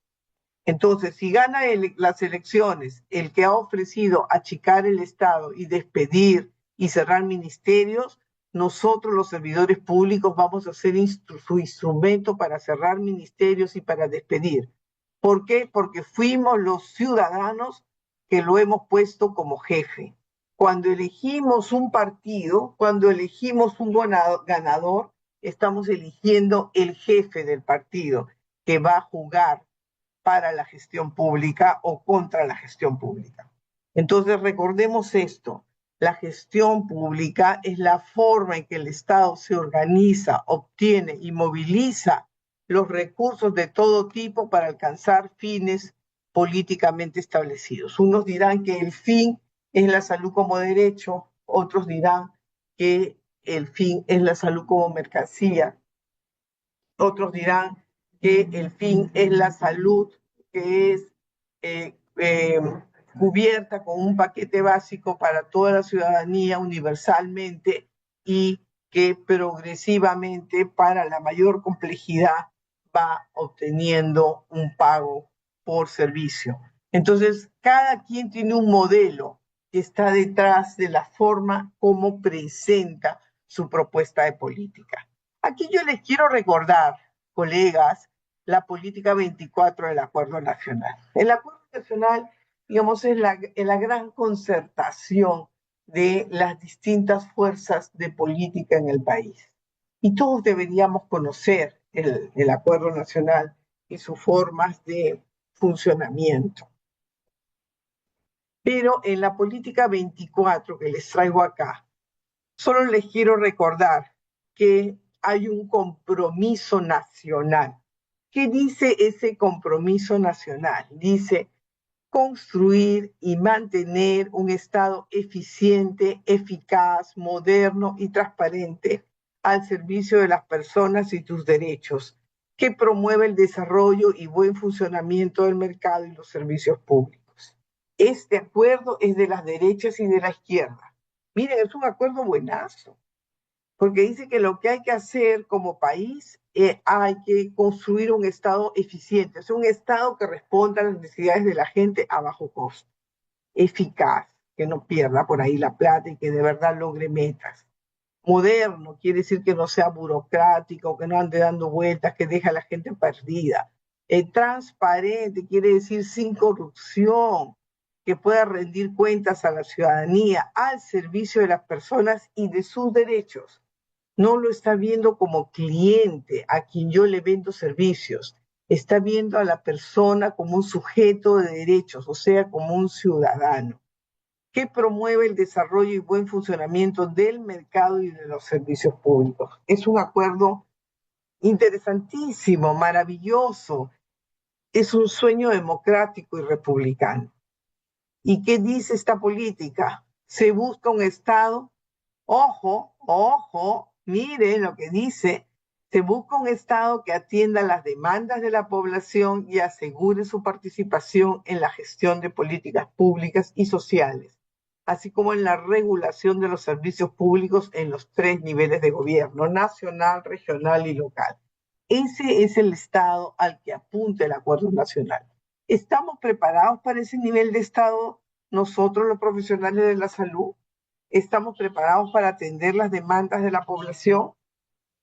Entonces, si gana las elecciones el que ha ofrecido achicar el Estado y despedir y cerrar ministerios, nosotros los servidores públicos vamos a ser su instrumento para cerrar ministerios y para despedir. ¿Por qué? Porque fuimos los ciudadanos que lo hemos puesto como jefe. Cuando elegimos un partido, cuando elegimos un ganador, estamos eligiendo el jefe del partido que va a jugar para la gestión pública o contra la gestión pública. Entonces, recordemos esto, la gestión pública es la forma en que el Estado se organiza, obtiene y moviliza los recursos de todo tipo para alcanzar fines políticamente establecidos. Unos dirán que el fin es la salud como derecho, otros dirán que el fin es la salud como mercancía, otros dirán que el fin es la salud, que es eh, eh, cubierta con un paquete básico para toda la ciudadanía universalmente y que progresivamente para la mayor complejidad va obteniendo un pago por servicio. Entonces, cada quien tiene un modelo que está detrás de la forma como presenta su propuesta de política. Aquí yo les quiero recordar, colegas, la política 24 del Acuerdo Nacional. El Acuerdo Nacional, digamos, es la gran concertación de las distintas fuerzas de política en el país. Y todos deberíamos conocer el Acuerdo Nacional y sus formas de funcionamiento. Pero en la política 24 que les traigo acá, solo les quiero recordar que hay un compromiso nacional. ¿Qué dice ese compromiso nacional? Dice construir y mantener un Estado eficiente, eficaz, moderno y transparente al servicio de las personas y sus derechos, que promueve el desarrollo y buen funcionamiento del mercado y los servicios públicos. Este acuerdo es de las derechas y de la izquierda. Miren, es un acuerdo buenazo, porque dice que lo que hay que hacer como país hay que construir un Estado eficiente, es un Estado que responda a las necesidades de la gente a bajo costo, eficaz, que no pierda por ahí la plata y que de verdad logre metas. Moderno quiere decir que no sea burocrático, que no ande dando vueltas, que deje a la gente perdida. Transparente quiere decir sin corrupción, que pueda rendir cuentas a la ciudadanía, al servicio de las personas y de sus derechos. No lo está viendo como cliente a quien yo le vendo servicios, está viendo a la persona como un sujeto de derechos, o sea, como un ciudadano, que promueve el desarrollo y buen funcionamiento del mercado y de los servicios públicos. Es un acuerdo interesantísimo, maravilloso, es un sueño democrático y republicano. ¿Y qué dice esta política? Se busca un Estado. Ojo, ojo, mire lo que dice. Se busca un Estado que atienda las demandas de la población y asegure su participación en la gestión de políticas públicas y sociales, así como en la regulación de los servicios públicos en los tres niveles de gobierno, nacional, regional y local. Ese es el Estado al que apunta el Acuerdo Nacional. ¿Estamos preparados para ese nivel de Estado nosotros, los profesionales de la salud? ¿Estamos preparados para atender las demandas de la población,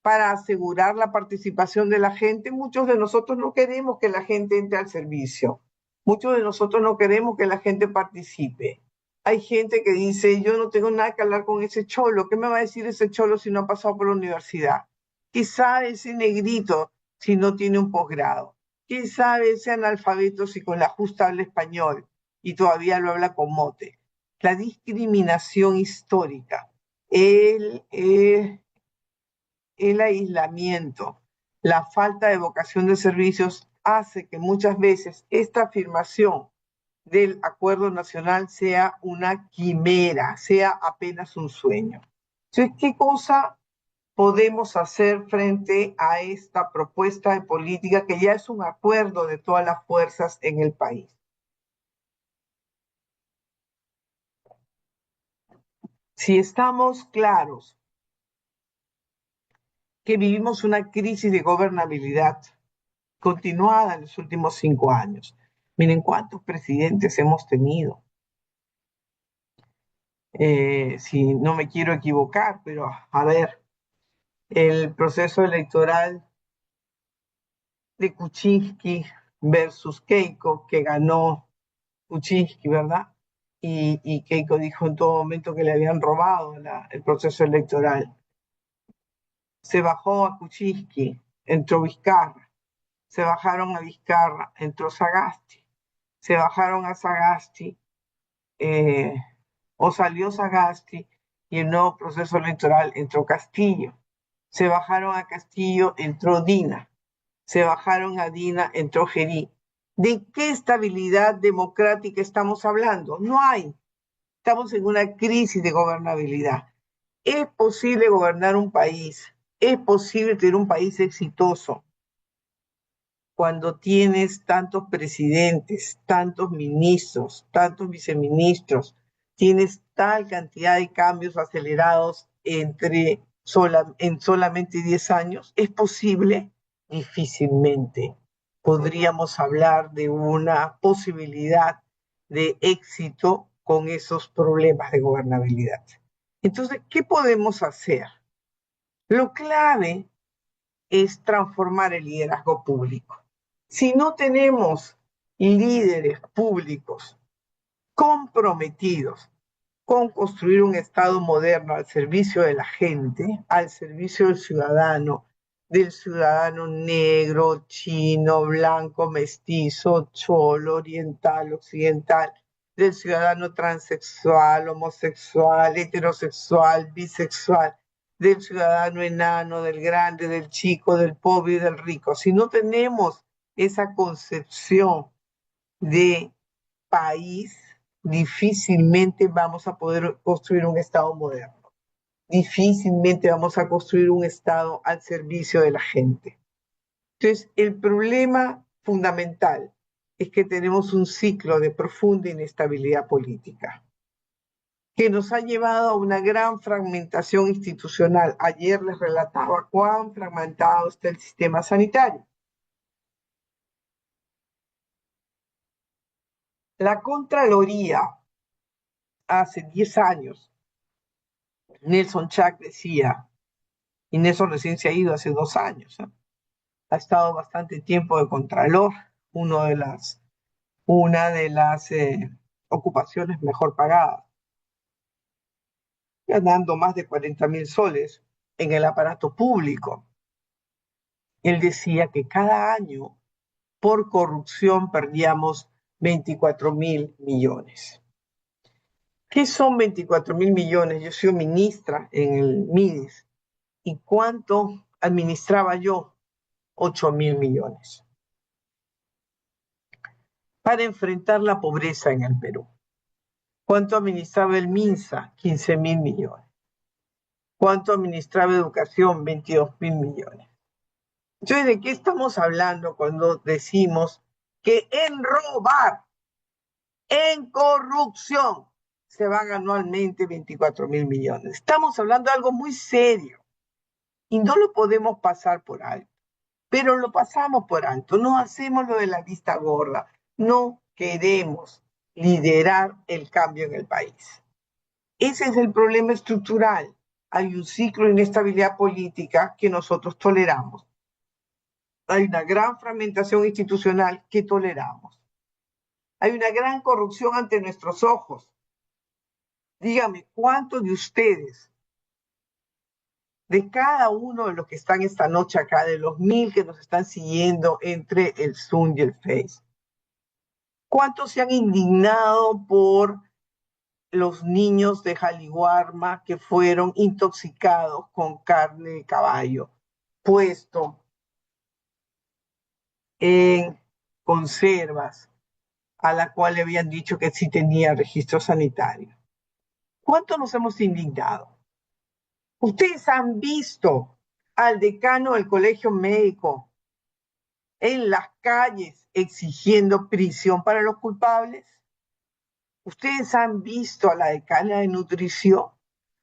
para asegurar la participación de la gente? Muchos de nosotros no queremos que la gente entre al servicio. Muchos de nosotros no queremos que la gente participe. Hay gente que dice, yo no tengo nada que hablar con ese cholo. ¿Qué me va a decir ese cholo si no ha pasado por la universidad? ¿Qué sabe ese negrito si no tiene un posgrado? ¿Qué sabe ese analfabeto si con la justa habla español y todavía lo habla con mote? La discriminación histórica, el aislamiento, la falta de vocación de servicios hace que muchas veces esta afirmación del Acuerdo Nacional sea una quimera, sea apenas un sueño. Entonces, ¿qué cosa podemos hacer frente a esta propuesta de política que ya es un acuerdo de todas las fuerzas en el país? Si estamos claros que vivimos una crisis de gobernabilidad continuada en los últimos 5 años, miren cuántos presidentes hemos tenido. Si no me quiero equivocar, pero a ver, el proceso electoral de Kuczynski versus Keiko, que ganó Kuczynski, ¿verdad? Y Keiko dijo en todo momento que le habían robado el proceso electoral. Se bajó a Kuczynski, entró Vizcarra, se bajaron a Vizcarra, entró Sagasti, se bajaron a Sagasti, o salió Sagasti y el nuevo proceso electoral entró Castillo. Se bajaron a Castillo, entró Dina. Se bajaron a Dina, entró Gerí. ¿De qué estabilidad democrática estamos hablando? No hay. Estamos en una crisis de gobernabilidad. ¿Es posible gobernar un país? ¿Es posible tener un país exitoso cuando tienes tantos presidentes, tantos ministros, tantos viceministros, tienes tal cantidad de cambios acelerados en solamente 10 años? ¿Es posible? Difícilmente podríamos hablar de una posibilidad de éxito con esos problemas de gobernabilidad. Entonces, ¿qué podemos hacer? Lo clave es transformar el liderazgo público. Si no tenemos líderes públicos comprometidos con construir un Estado moderno al servicio de la gente, al servicio del ciudadano negro, chino, blanco, mestizo, cholo, oriental, occidental, del ciudadano transexual, homosexual, heterosexual, bisexual, del ciudadano enano, del grande, del chico, del pobre y del rico. Si no tenemos esa concepción de país, difícilmente vamos a poder construir un Estado moderno. Difícilmente vamos a construir un Estado al servicio de la gente. Entonces, el problema fundamental es que tenemos un ciclo de profunda inestabilidad política que nos ha llevado a una gran fragmentación institucional. Ayer les relataba cuán fragmentado está el sistema sanitario. La Contraloría, hace 10 años, Nelson Chak decía, y Nelson recién se ha ido hace 2 años, ¿eh? Ha estado bastante tiempo de contralor, una de las ocupaciones mejor pagadas, ganando más de 40.000 soles en el aparato público. Él decía que cada año por corrupción perdíamos 24.000 millones. ¿Qué son 24.000 millones? Yo soy ministra en el MIDES. ¿Y cuánto administraba yo? 8.000 millones. Para enfrentar la pobreza en el Perú. ¿Cuánto administraba el MINSA? 15.000 millones. ¿Cuánto administraba educación? 22.000 millones. Entonces, ¿de qué estamos hablando cuando decimos que en robar, en corrupción, se van anualmente 24.000 millones? Estamos hablando de algo muy serio y no lo podemos pasar por alto. Pero lo pasamos por alto, no hacemos lo de la vista gorda, no queremos liderar el cambio en el país. Ese es el problema estructural. Hay un ciclo de inestabilidad política que nosotros toleramos. Hay una gran fragmentación institucional que toleramos. Hay una gran corrupción ante nuestros ojos. Dígame, ¿cuántos de ustedes, de cada uno de los que están esta noche acá, de los 1.000 que nos están siguiendo entre el Zoom y el Face, cuántos se han indignado por los niños de Jaliguarma que fueron intoxicados con carne de caballo puesto en conservas a la cual le habían dicho que sí tenía registro sanitario? ¿Cuántos nos hemos indignado? Ustedes han visto al decano del colegio médico en las calles exigiendo prisión para los culpables. Ustedes han visto a la decana de nutrición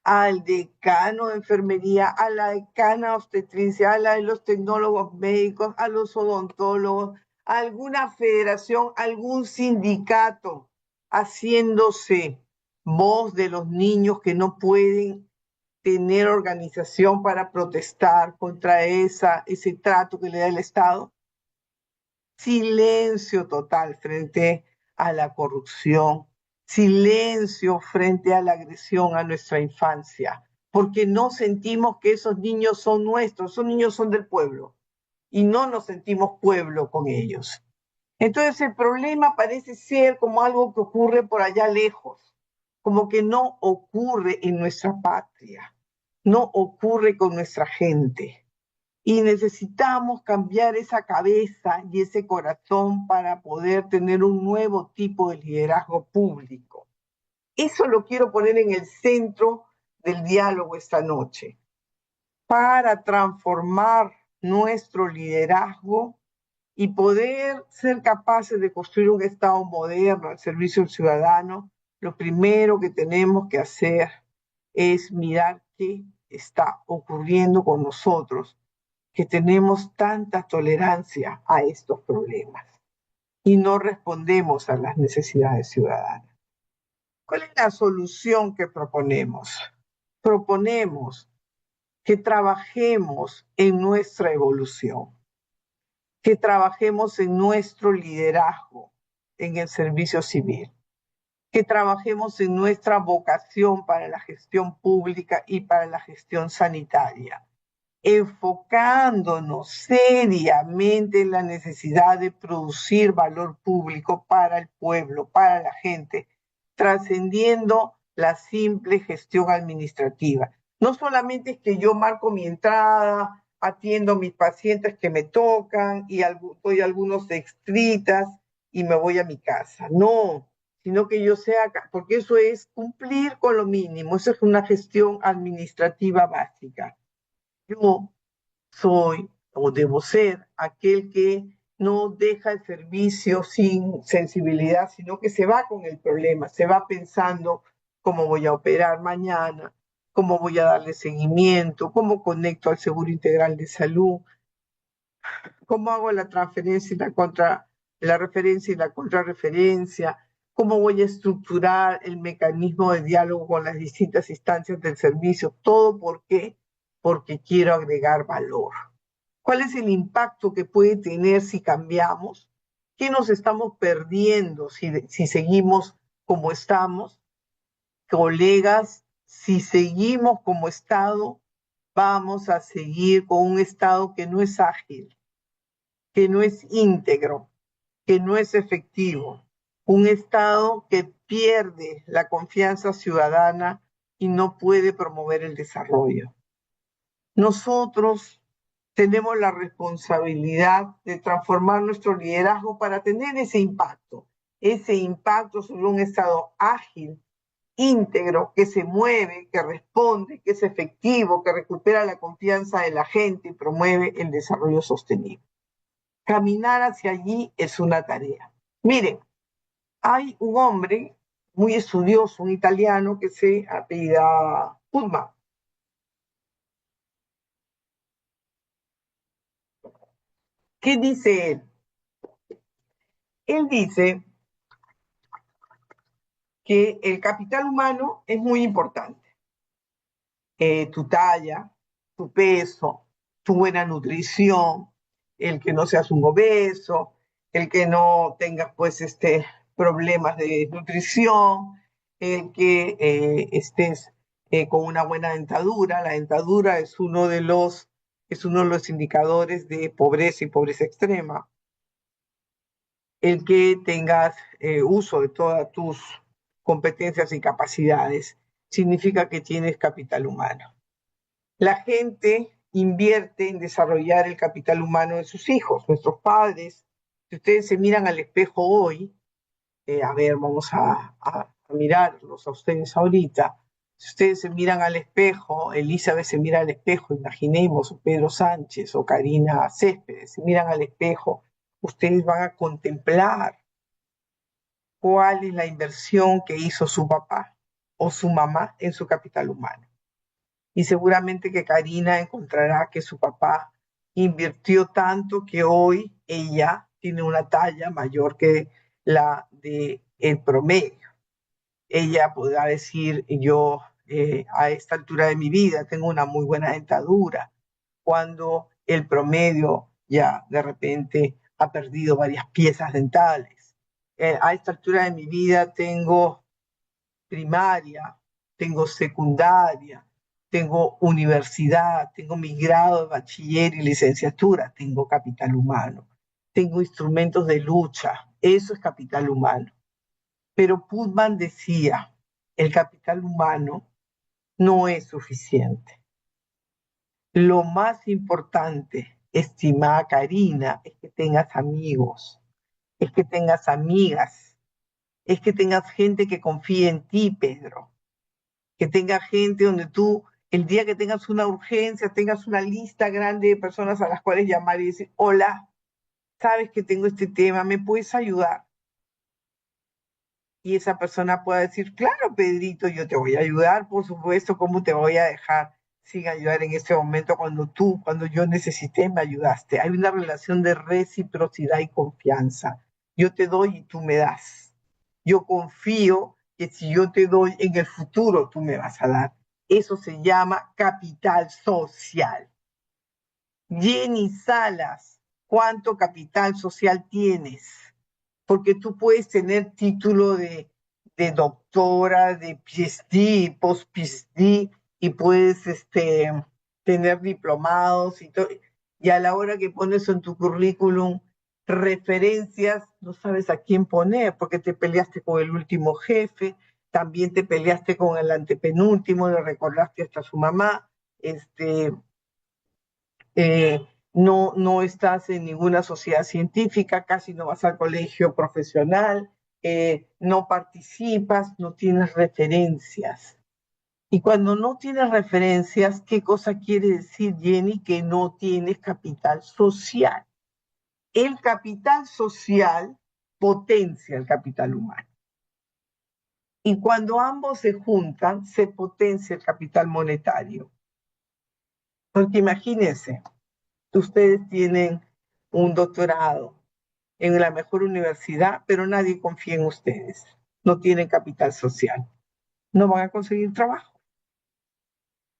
al decano de enfermería, a la decana obstetricia, a la de los tecnólogos médicos, a los odontólogos, a alguna federación, algún sindicato, haciéndose voz de los niños que no pueden tener organización para protestar contra ese trato que le da el Estado. Silencio total frente a la corrupción, silencio frente a la agresión a nuestra infancia, porque no sentimos que esos niños son nuestros, esos niños son del pueblo y no nos sentimos pueblo con ellos. Entonces el problema parece ser como algo que ocurre por allá lejos, como que no ocurre en nuestra patria, no ocurre con nuestra gente. Y necesitamos cambiar esa cabeza y ese corazón para poder tener un nuevo tipo de liderazgo público. Eso lo quiero poner en el centro del diálogo esta noche. Para transformar nuestro liderazgo y poder ser capaces de construir un Estado moderno al servicio del ciudadano, lo primero que tenemos que hacer es mirar qué está ocurriendo con nosotros, que tenemos tanta tolerancia a estos problemas y no respondemos a las necesidades ciudadanas. ¿Cuál es la solución que proponemos? Proponemos que trabajemos en nuestra evolución, que trabajemos en nuestro liderazgo en el servicio civil, que trabajemos en nuestra vocación para la gestión pública y para la gestión sanitaria, enfocándonos seriamente en la necesidad de producir valor público para el pueblo, para la gente, trascendiendo la simple gestión administrativa. No solamente es que yo marco mi entrada, atiendo a mis pacientes que me tocan y doy algunos extritas y me voy a mi casa. No, sino que yo sea, porque eso es cumplir con lo mínimo, eso es una gestión administrativa básica. Yo soy o debo ser aquel que no deja el servicio sin sensibilidad, sino que se va con el problema, se va pensando cómo voy a operar mañana, cómo voy a darle seguimiento, cómo conecto al Seguro Integral de Salud, cómo hago la transferencia y la referencia y la contrarreferencia, cómo voy a estructurar el mecanismo de diálogo con las distintas instancias del servicio, todo ¿por qué? Porque quiero agregar valor. ¿Cuál es el impacto que puede tener si cambiamos? ¿Qué nos estamos perdiendo si seguimos como estamos? Colegas, si seguimos como Estado, vamos a seguir con un Estado que no es ágil, que no es íntegro, que no es efectivo, un Estado que pierde la confianza ciudadana y no puede promover el desarrollo. Nosotros tenemos la responsabilidad de transformar nuestro liderazgo para tener ese impacto sobre un Estado ágil, íntegro, que se mueve, que responde, que es efectivo, que recupera la confianza de la gente y promueve el desarrollo sostenible. Caminar hacia allí es una tarea. Miren, hay un hombre muy estudioso, un italiano, que se apellida Putman. ¿Qué dice él? Él dice que el capital humano es muy importante. Tu talla, tu peso, tu buena nutrición, el que no seas un obeso, el que no tengas pues problemas de nutrición, el que estés con una buena dentadura. La dentadura es uno de los indicadores de pobreza y pobreza extrema. El que tengas uso de todas tus competencias y capacidades significa que tienes capital humano. La gente invierte en desarrollar el capital humano de sus hijos, nuestros padres. Si ustedes se miran al espejo hoy, a ver, vamos a mirarlos a ustedes ahorita. Si ustedes se miran al espejo, Elizabeth se mira al espejo, imaginemos, o Pedro Sánchez o Karina Céspedes, se miran al espejo, ustedes van a contemplar cuál es la inversión que hizo su papá o su mamá en su capital humano. Y seguramente que Karina encontrará que su papá invirtió tanto que hoy ella tiene una talla mayor que la de el promedio. Ella podrá decir, yo a esta altura de mi vida tengo una muy buena dentadura, cuando el promedio ya de repente ha perdido varias piezas dentales. A esta altura de mi vida tengo primaria, tengo secundaria, tengo universidad, tengo mi grado de bachiller y licenciatura, tengo capital humano, tengo instrumentos de lucha, eso es capital humano. Pero Putman decía, el capital humano no es suficiente. Lo más importante, estimada Karina, es que tengas amigos, es que tengas amigas, es que tengas gente que confíe en ti, Pedro, que tengas gente donde tú, el día que tengas una urgencia, tengas una lista grande de personas a las cuales llamar y decir, hola, sabes que tengo este tema, ¿me puedes ayudar? Y esa persona pueda decir, claro, Pedrito, yo te voy a ayudar, por supuesto, ¿cómo te voy a dejar sin ayudar en este momento cuando yo necesité, me ayudaste? Hay una relación de reciprocidad y confianza. Yo te doy y tú me das. Yo confío que si yo te doy en el futuro, tú me vas a dar. Eso se llama capital social. Jenny Salas, ¿cuánto capital social tienes? Porque tú puedes tener título de doctora, de PhD, post-PhD, y puedes tener diplomados y todo. Y a la hora que pones en tu currículum referencias, no sabes a quién poner, porque te peleaste con el último jefe, también te peleaste con el antepenúltimo, le recordaste hasta a su mamá, no estás en ninguna sociedad científica, casi no vas al colegio profesional, no participas, no tienes referencias. Y cuando no tienes referencias, ¿qué cosa quiere decir, Jenny? Que no tienes capital social. El capital social potencia el capital humano. Y cuando ambos se juntan, se potencia el capital monetario. Porque imagínense, ustedes tienen un doctorado en la mejor universidad, pero nadie confía en ustedes. No tienen capital social. No van a conseguir trabajo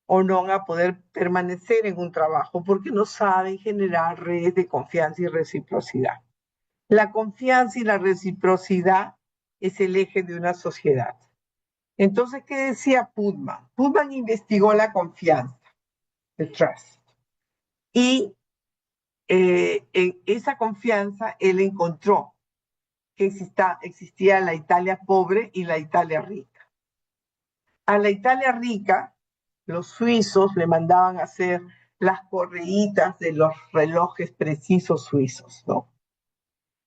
o no van a poder permanecer en un trabajo porque no saben generar redes de confianza y reciprocidad. La confianza y la reciprocidad es el eje de una sociedad. Entonces, ¿qué decía Putman? Putman investigó la confianza, el trust, y en esa confianza él encontró que existía la Italia pobre y la Italia rica. A la Italia rica, los suizos le mandaban a hacer las correitas de los relojes precisos suizos, ¿no?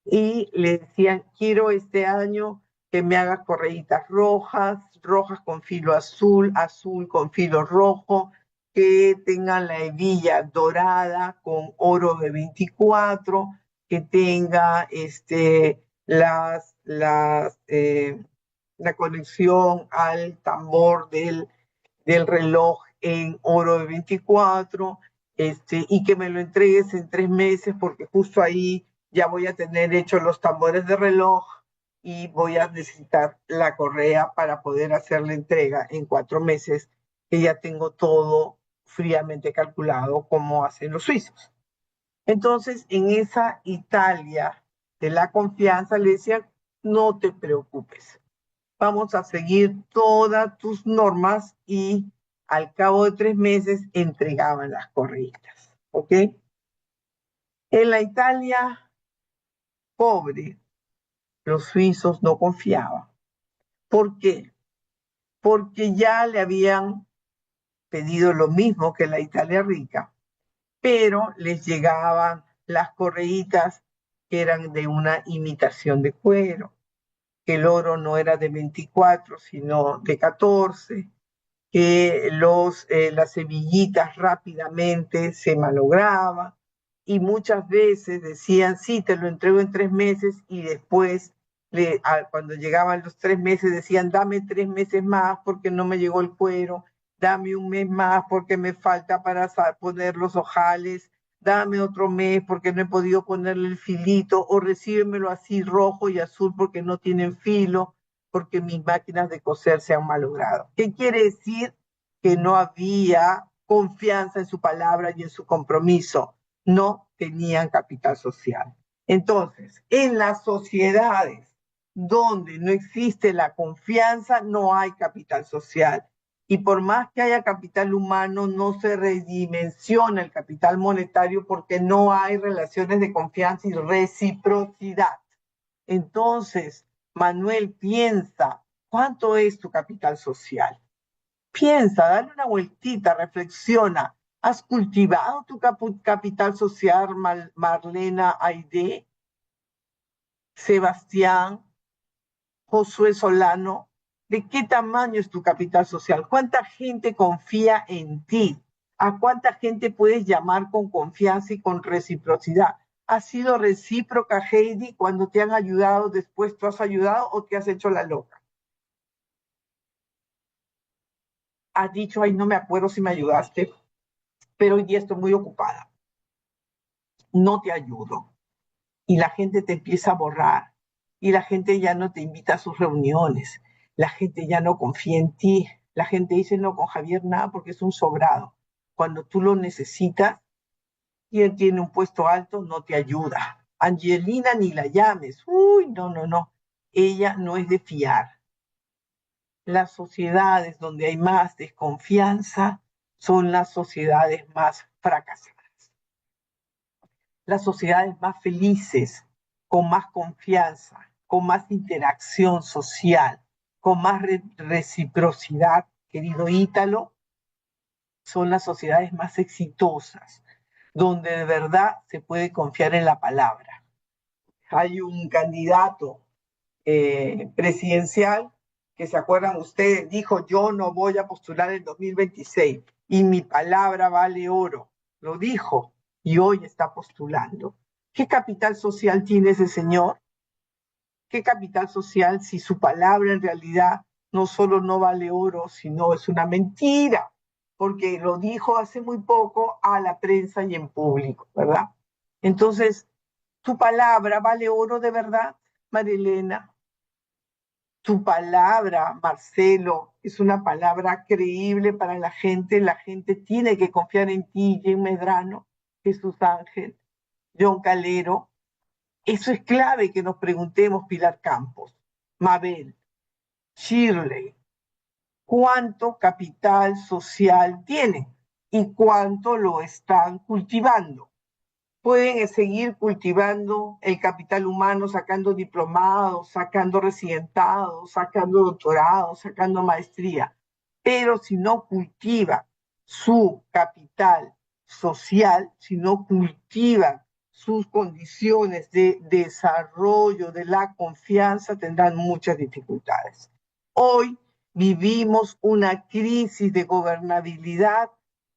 Y le decían, quiero este año que me hagas correitas rojas, rojas con filo azul, azul con filo rojo, que tengan la hebilla dorada con oro de 24, que tenga la conexión al tambor del reloj en oro de 24, y que me lo entregues en 3 meses, porque justo ahí ya voy a tener hechos los tambores de reloj y voy a necesitar la correa para poder hacer la entrega en 4 meses, que ya tengo todo fríamente calculado como hacen los suizos. Entonces, en esa Italia de la confianza le decían, no te preocupes, vamos a seguir todas tus normas, y al cabo de 3 meses entregaban las correitas, ¿ok? En la Italia pobre, los suizos no confiaban. ¿Por qué? Porque ya le habían pedido lo mismo que la Italia rica, pero les llegaban las correitas que eran de una imitación de cuero, que el oro no era de 24, sino de 14, que las hebillitas rápidamente se malograban, y muchas veces decían, sí, te lo entrego en 3 meses, y después, cuando llegaban los 3 meses, decían, dame 3 meses más porque no me llegó el cuero, dame un mes más porque me falta para poner los ojales, dame otro mes porque no he podido ponerle el filito, o recíbemelo así rojo y azul porque no tienen filo, porque mis máquinas de coser se han malogrado. ¿Qué quiere decir? Que no había confianza en su palabra y en su compromiso. No tenían capital social. Entonces, en las sociedades donde no existe la confianza, no hay capital social. Y por más que haya capital humano, no se redimensiona el capital monetario porque no hay relaciones de confianza y reciprocidad. Entonces, Manuel, piensa, ¿cuánto es tu capital social? Piensa, dale una vueltita, reflexiona. ¿Has cultivado tu capital social, Marlena Aide, Sebastián, Josué Solano? ¿De qué tamaño es tu capital social? ¿Cuánta gente confía en ti? ¿A cuánta gente puedes llamar con confianza y con reciprocidad? ¿Has sido recíproca, Heidi, cuando te han ayudado, después tú has ayudado o te has hecho la loca? Has dicho, ay, no me acuerdo si me ayudaste, pero hoy día estoy muy ocupada. No te ayudo. Y la gente te empieza a borrar. Y la gente ya no te invita a sus reuniones. La gente ya no confía en ti. La gente dice, no, con Javier nada porque es un sobrado. Cuando tú lo necesitas y él tiene un puesto alto, no te ayuda. Angelina ni la llames. Uy, no, no, no. Ella no es de fiar. Las sociedades donde hay más desconfianza son las sociedades más fracasadas. Las sociedades más felices, con más confianza, con más interacción social, con más reciprocidad, querido Ítalo, son las sociedades más exitosas, donde de verdad se puede confiar en la palabra. Hay un candidato presidencial que, se acuerdan ustedes, dijo, yo no voy a postular en 2026 y mi palabra vale oro. Lo dijo y hoy está postulando. ¿Qué capital social tiene ese señor? ¿Qué capital social si su palabra en realidad no solo no vale oro, sino es una mentira? Porque lo dijo hace muy poco a la prensa y en público, ¿verdad? Entonces, ¿tu palabra vale oro de verdad, Marilena? Tu palabra, Marcelo, es una palabra creíble para la gente tiene que confiar en ti, Jen Medrano, Jesús Ángel, John Calero. Eso es clave que nos preguntemos, Pilar Campos, Mabel, Shirley, ¿cuánto capital social tienen y cuánto lo están cultivando? Pueden seguir cultivando el capital humano, sacando diplomados, sacando residentados, sacando doctorados, sacando maestría. Pero si no cultiva su capital social, si no cultiva sus condiciones de desarrollo de la confianza, tendrán muchas dificultades. Hoy vivimos una crisis de gobernabilidad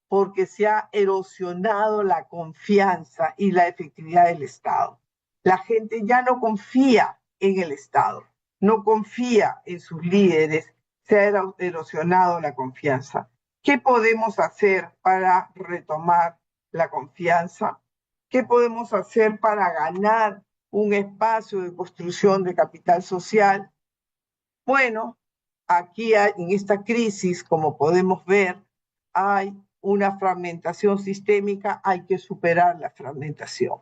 porque se ha erosionado la confianza y la efectividad del Estado. La gente ya no confía en el Estado, no confía en sus líderes, se ha erosionado la confianza. ¿Qué podemos hacer para retomar la confianza? ¿Qué podemos hacer para ganar un espacio de construcción de capital social? Bueno, aquí en esta crisis, como podemos ver, hay una fragmentación sistémica, hay que superar la fragmentación.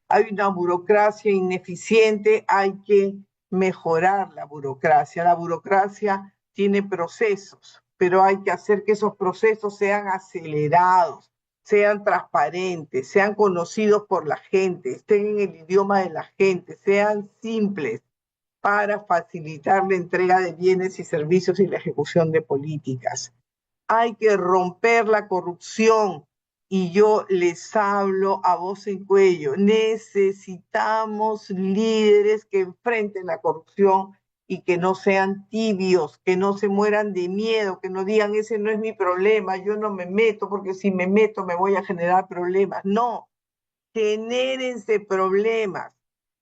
Hay una burocracia ineficiente, hay que mejorar la burocracia. La burocracia tiene procesos, pero hay que hacer que esos procesos sean acelerados, sean transparentes, sean conocidos por la gente, estén en el idioma de la gente, sean simples para facilitar la entrega de bienes y servicios y la ejecución de políticas. Hay que romper la corrupción y yo les hablo a voz en cuello. Necesitamos líderes que enfrenten la corrupción y que no sean tibios, que no se mueran de miedo, que no digan ese no es mi problema, yo no me meto porque si me meto me voy a generar problemas. No, genérense problemas.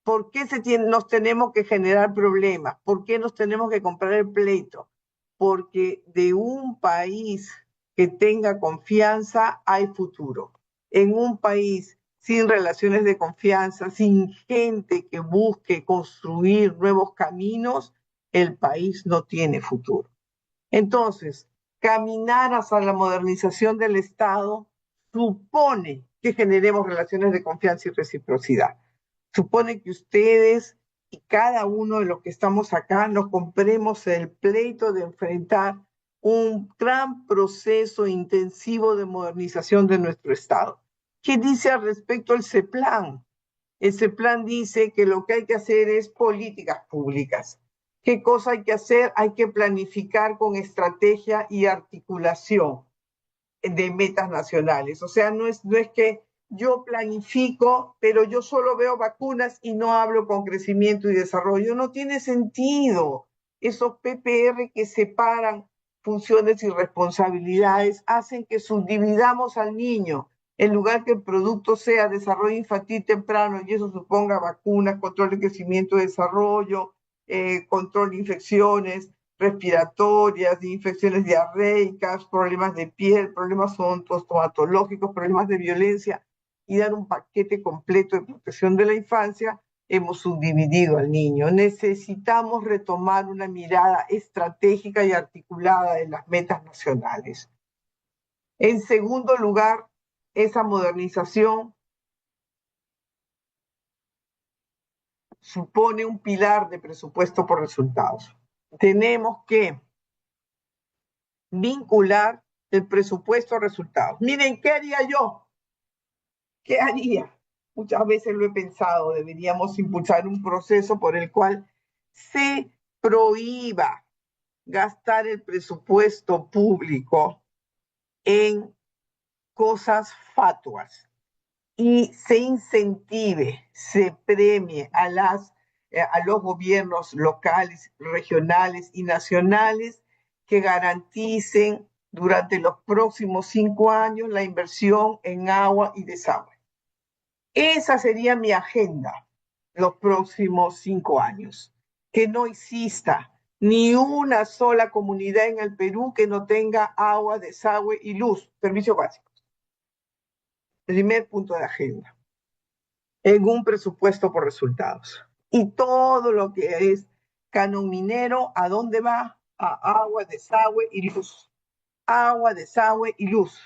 ¿Por qué nos tenemos que generar problemas? ¿Por qué nos tenemos que comprar el pleito? Porque de un país que tenga confianza, hay futuro. En un país sin relaciones de confianza, sin gente que busque construir nuevos caminos, el país no tiene futuro. Entonces, caminar hacia la modernización del Estado supone que generemos relaciones de confianza y reciprocidad. Supone que ustedes y cada uno de los que estamos acá nos compremos el pleito de enfrentar un gran proceso intensivo de modernización de nuestro Estado. ¿Qué dice al respecto el CEPLAN? El CEPLAN dice que lo que hay que hacer es políticas públicas. ¿Qué cosa hay que hacer? Hay que planificar con estrategia y articulación de metas nacionales. O sea, no es que yo planifico, pero yo solo veo vacunas y no hablo con crecimiento y desarrollo. No tiene sentido. Esos PPR que separan funciones y responsabilidades hacen que subdividamos al niño. En lugar que el producto sea desarrollo infantil temprano y eso suponga vacunas, control de crecimiento y desarrollo, control de infecciones, respiratorias, infecciones diarreicas, problemas de piel, problemas estomatológicos, problemas de violencia, y dar un paquete completo de protección de la infancia, hemos subdividido al niño. Necesitamos retomar una mirada estratégica y articulada de las metas nacionales. En segundo lugar, esa modernización supone un pilar de presupuesto por resultados. Tenemos que vincular el presupuesto a resultados. Miren, ¿qué haría yo? ¿Qué haría? Muchas veces lo he pensado, deberíamos impulsar un proceso por el cual se prohíba gastar el presupuesto público en cosas fatuas y se incentive, se premie a los gobiernos locales, regionales y nacionales que garanticen durante los próximos 5 años la inversión en agua y desagüe. Esa sería mi agenda los próximos 5 años. Que no exista ni una sola comunidad en el Perú que no tenga agua, desagüe y luz, servicios básicos. Primer punto de agenda. En un presupuesto por resultados. Y todo lo que es canon minero, ¿a dónde va? A agua, desagüe y luz. Agua, desagüe y luz.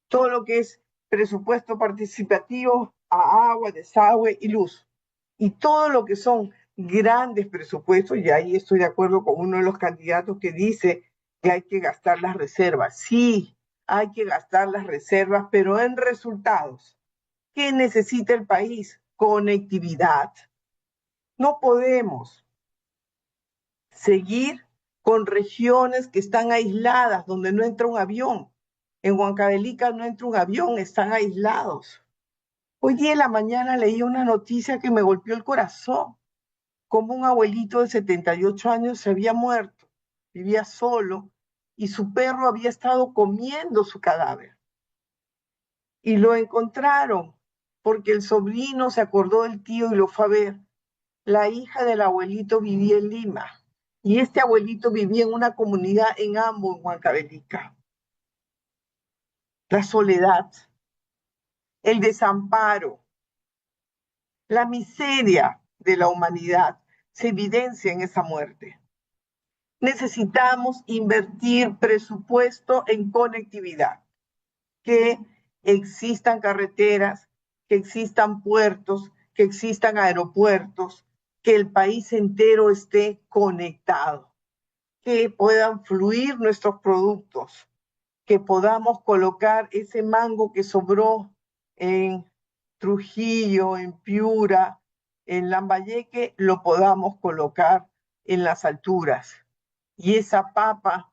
Todo lo que es presupuesto participativo, a agua, desagüe y luz. Y todo lo que son grandes presupuestos, y ahí estoy de acuerdo con uno de los candidatos que dice que hay que gastar las reservas. Sí, hay que gastar las reservas, pero en resultados. ¿Qué necesita el país? Conectividad. No podemos seguir con regiones que están aisladas, donde no entra un avión. En Huancavelica no entra un avión, están aislados. Hoy día en la mañana leí una noticia que me golpeó el corazón, como un abuelito de 78 años se había muerto, vivía solo, y su perro había estado comiendo su cadáver. Y lo encontraron, porque el sobrino se acordó del tío y lo fue a ver. La hija del abuelito vivía en Lima y este abuelito vivía en una comunidad en Ambo, en Huancavelica. La soledad, el desamparo, la miseria de la humanidad se evidencia en esa muerte. Necesitamos invertir presupuesto en conectividad, que existan carreteras, que existan puertos, que existan aeropuertos, que el país entero esté conectado, que puedan fluir nuestros productos, que podamos colocar ese mango que sobró en Trujillo, en Piura, en Lambayeque, lo podamos colocar en las alturas. Y esa papa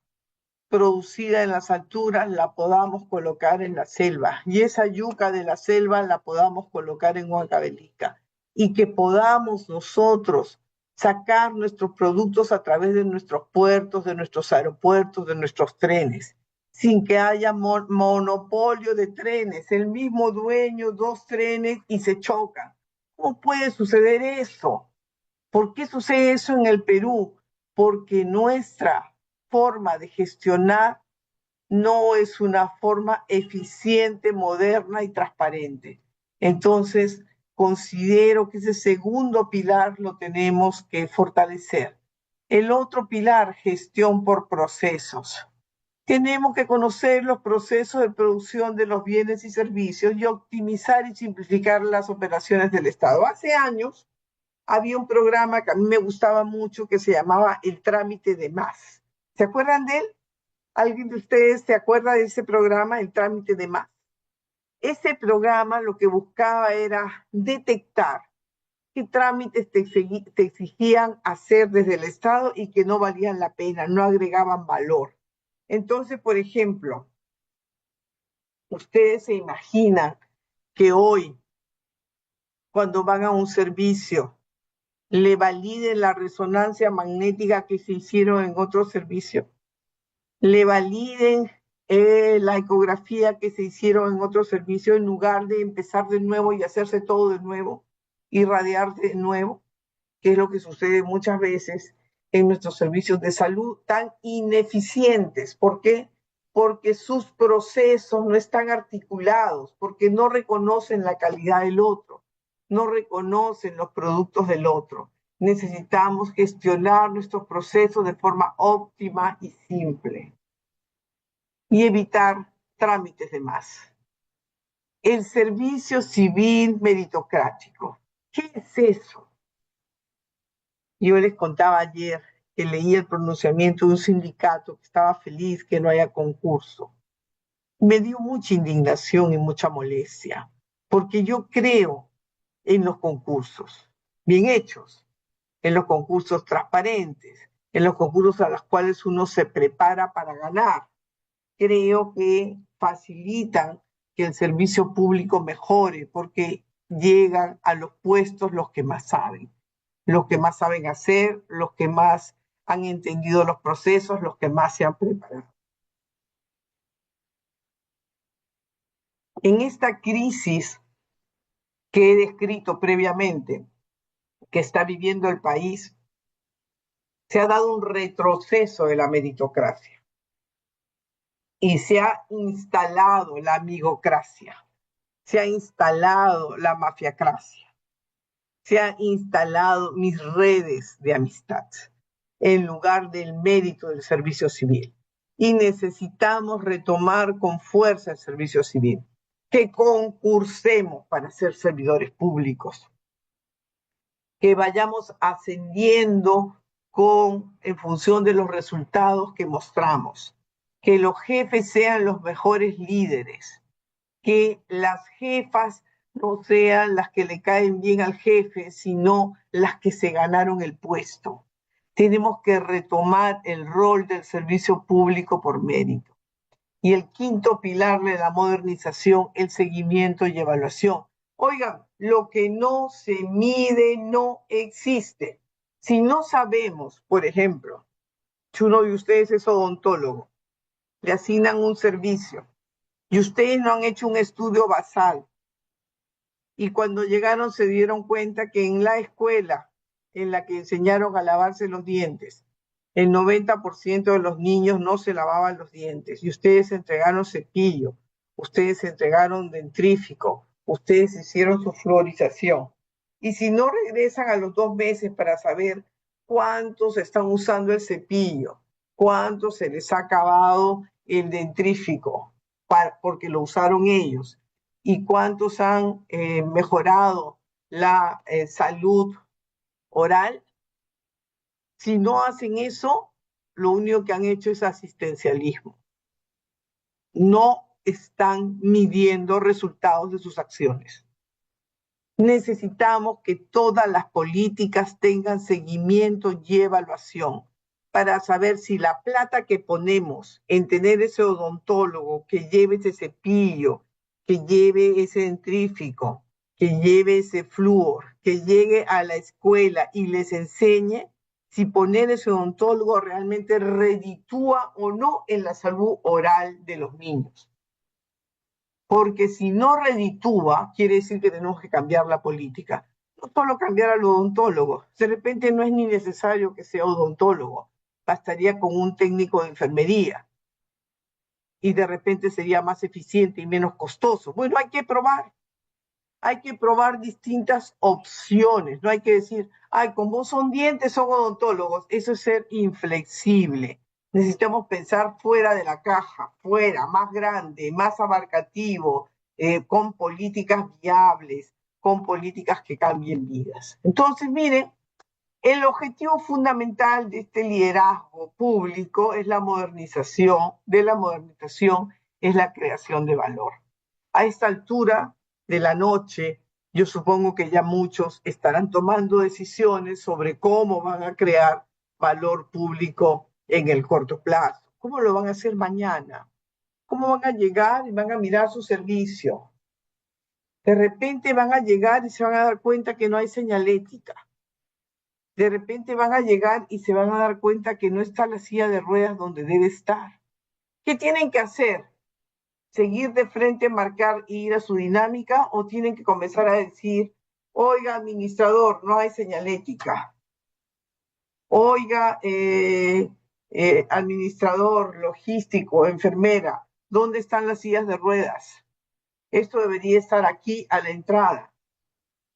producida en las alturas la podamos colocar en la selva. Y esa yuca de la selva la podamos colocar en Huancavelica. Y que podamos nosotros sacar nuestros productos a través de nuestros puertos, de nuestros aeropuertos, de nuestros trenes, sin que haya monopolio de trenes, el mismo dueño, 2 trenes y se chocan. ¿Cómo puede suceder eso? ¿Por qué sucede eso en el Perú? Porque nuestra forma de gestionar no es una forma eficiente, moderna y transparente. Entonces, considero que ese segundo pilar lo tenemos que fortalecer. El otro pilar, gestión por procesos. Tenemos que conocer los procesos de producción de los bienes y servicios y optimizar y simplificar las operaciones del Estado. Hace años había un programa que a mí me gustaba mucho que se llamaba El Trámite de Más. ¿Se acuerdan de él? ¿Alguien de ustedes se acuerda de ese programa, El Trámite de Más? Ese programa lo que buscaba era detectar qué trámites te exigían hacer desde el Estado y que no valían la pena, no agregaban valor. Entonces, por ejemplo, ustedes se imaginan que hoy, cuando van a un servicio, le validen la resonancia magnética que se hicieron en otro servicio, le validen la ecografía que se hicieron en otro servicio en lugar de empezar de nuevo y hacerse todo de nuevo, irradiar de nuevo, que es lo que sucede muchas veces en nuestros servicios de salud tan ineficientes. ¿Por qué? Porque sus procesos no están articulados, porque no reconocen la calidad del otro, no reconocen los productos del otro. Necesitamos gestionar nuestros procesos de forma óptima y simple y evitar trámites de más. El servicio civil meritocrático. ¿Qué es eso? Yo les contaba ayer que leí el pronunciamiento de un sindicato que estaba feliz que no haya concurso. Me dio mucha indignación y mucha molestia, porque yo creo en los concursos bien hechos, en los concursos transparentes, en los concursos a los cuales uno se prepara para ganar. Creo que facilitan que el servicio público mejore porque llegan a los puestos los que más saben hacer, los que más han entendido los procesos, los que más se han preparado. En esta crisis que he descrito previamente, que está viviendo el país, se ha dado un retroceso de la meritocracia y se ha instalado la amigocracia, se ha instalado la mafiacracia, se han instalado mis redes de amistad en lugar del mérito del servicio civil. Y necesitamos retomar con fuerza el servicio civil, que concursemos para ser servidores públicos, que vayamos ascendiendo en función de los resultados que mostramos, que los jefes sean los mejores líderes, que las jefas no sean las que le caen bien al jefe, sino las que se ganaron el puesto. Tenemos que retomar el rol del servicio público por mérito. Y el quinto pilar de la modernización, el seguimiento y evaluación. Oigan, lo que no se mide no existe. Si no sabemos, por ejemplo, si uno de ustedes es odontólogo, le asignan un servicio y ustedes no han hecho un estudio basal, y cuando llegaron se dieron cuenta que en la escuela en la que enseñaron a lavarse los dientes, el 90% de los niños no se lavaban los dientes y ustedes entregaron cepillo, ustedes entregaron dentrífico, ustedes hicieron su fluorización. Y si no regresan a los 2 meses para saber cuántos están usando el cepillo, cuántos se les ha acabado el dentrífico, porque lo usaron ellos, y cuántos han mejorado la salud oral, si no hacen eso, lo único que han hecho es asistencialismo. No están midiendo resultados de sus acciones. Necesitamos que todas las políticas tengan seguimiento y evaluación para saber si la plata que ponemos en tener ese odontólogo que lleve ese cepillo, que lleve ese dentrífico, que lleve ese flúor, que llegue a la escuela y les enseñe si poner ese odontólogo realmente reditúa o no en la salud oral de los niños. Porque si no reditúa, quiere decir que tenemos que cambiar la política. No solo cambiar al odontólogo, de repente no es ni necesario que sea odontólogo, bastaría con un técnico de enfermería. y de repente sería más eficiente y menos costoso. Bueno, hay que probar distintas opciones, no hay que decir, ay, como son dientes, son odontólogos, eso es ser inflexible. Necesitamos pensar fuera de la caja, fuera, más grande, más abarcativo, con políticas viables, con políticas que cambien vidas. Entonces, miren, el objetivo fundamental de este liderazgo público es la modernización, de la modernización es la creación de valor. A esta altura de la noche, yo supongo que ya muchos estarán tomando decisiones sobre cómo van a crear valor público en el corto plazo. ¿Cómo lo van a hacer mañana? ¿Cómo van a llegar y van a mirar su servicio? De repente van a llegar y se van a dar cuenta que no hay señalética. De repente van a llegar y se van a dar cuenta que no está la silla de ruedas donde debe estar. ¿Qué tienen que hacer? ¿Seguir de frente, marcar e ir a su dinámica o tienen que comenzar a decir, oiga, administrador, no hay señalética? Oiga, administrador, logístico, enfermera, ¿dónde están las sillas de ruedas? Esto debería estar aquí a la entrada.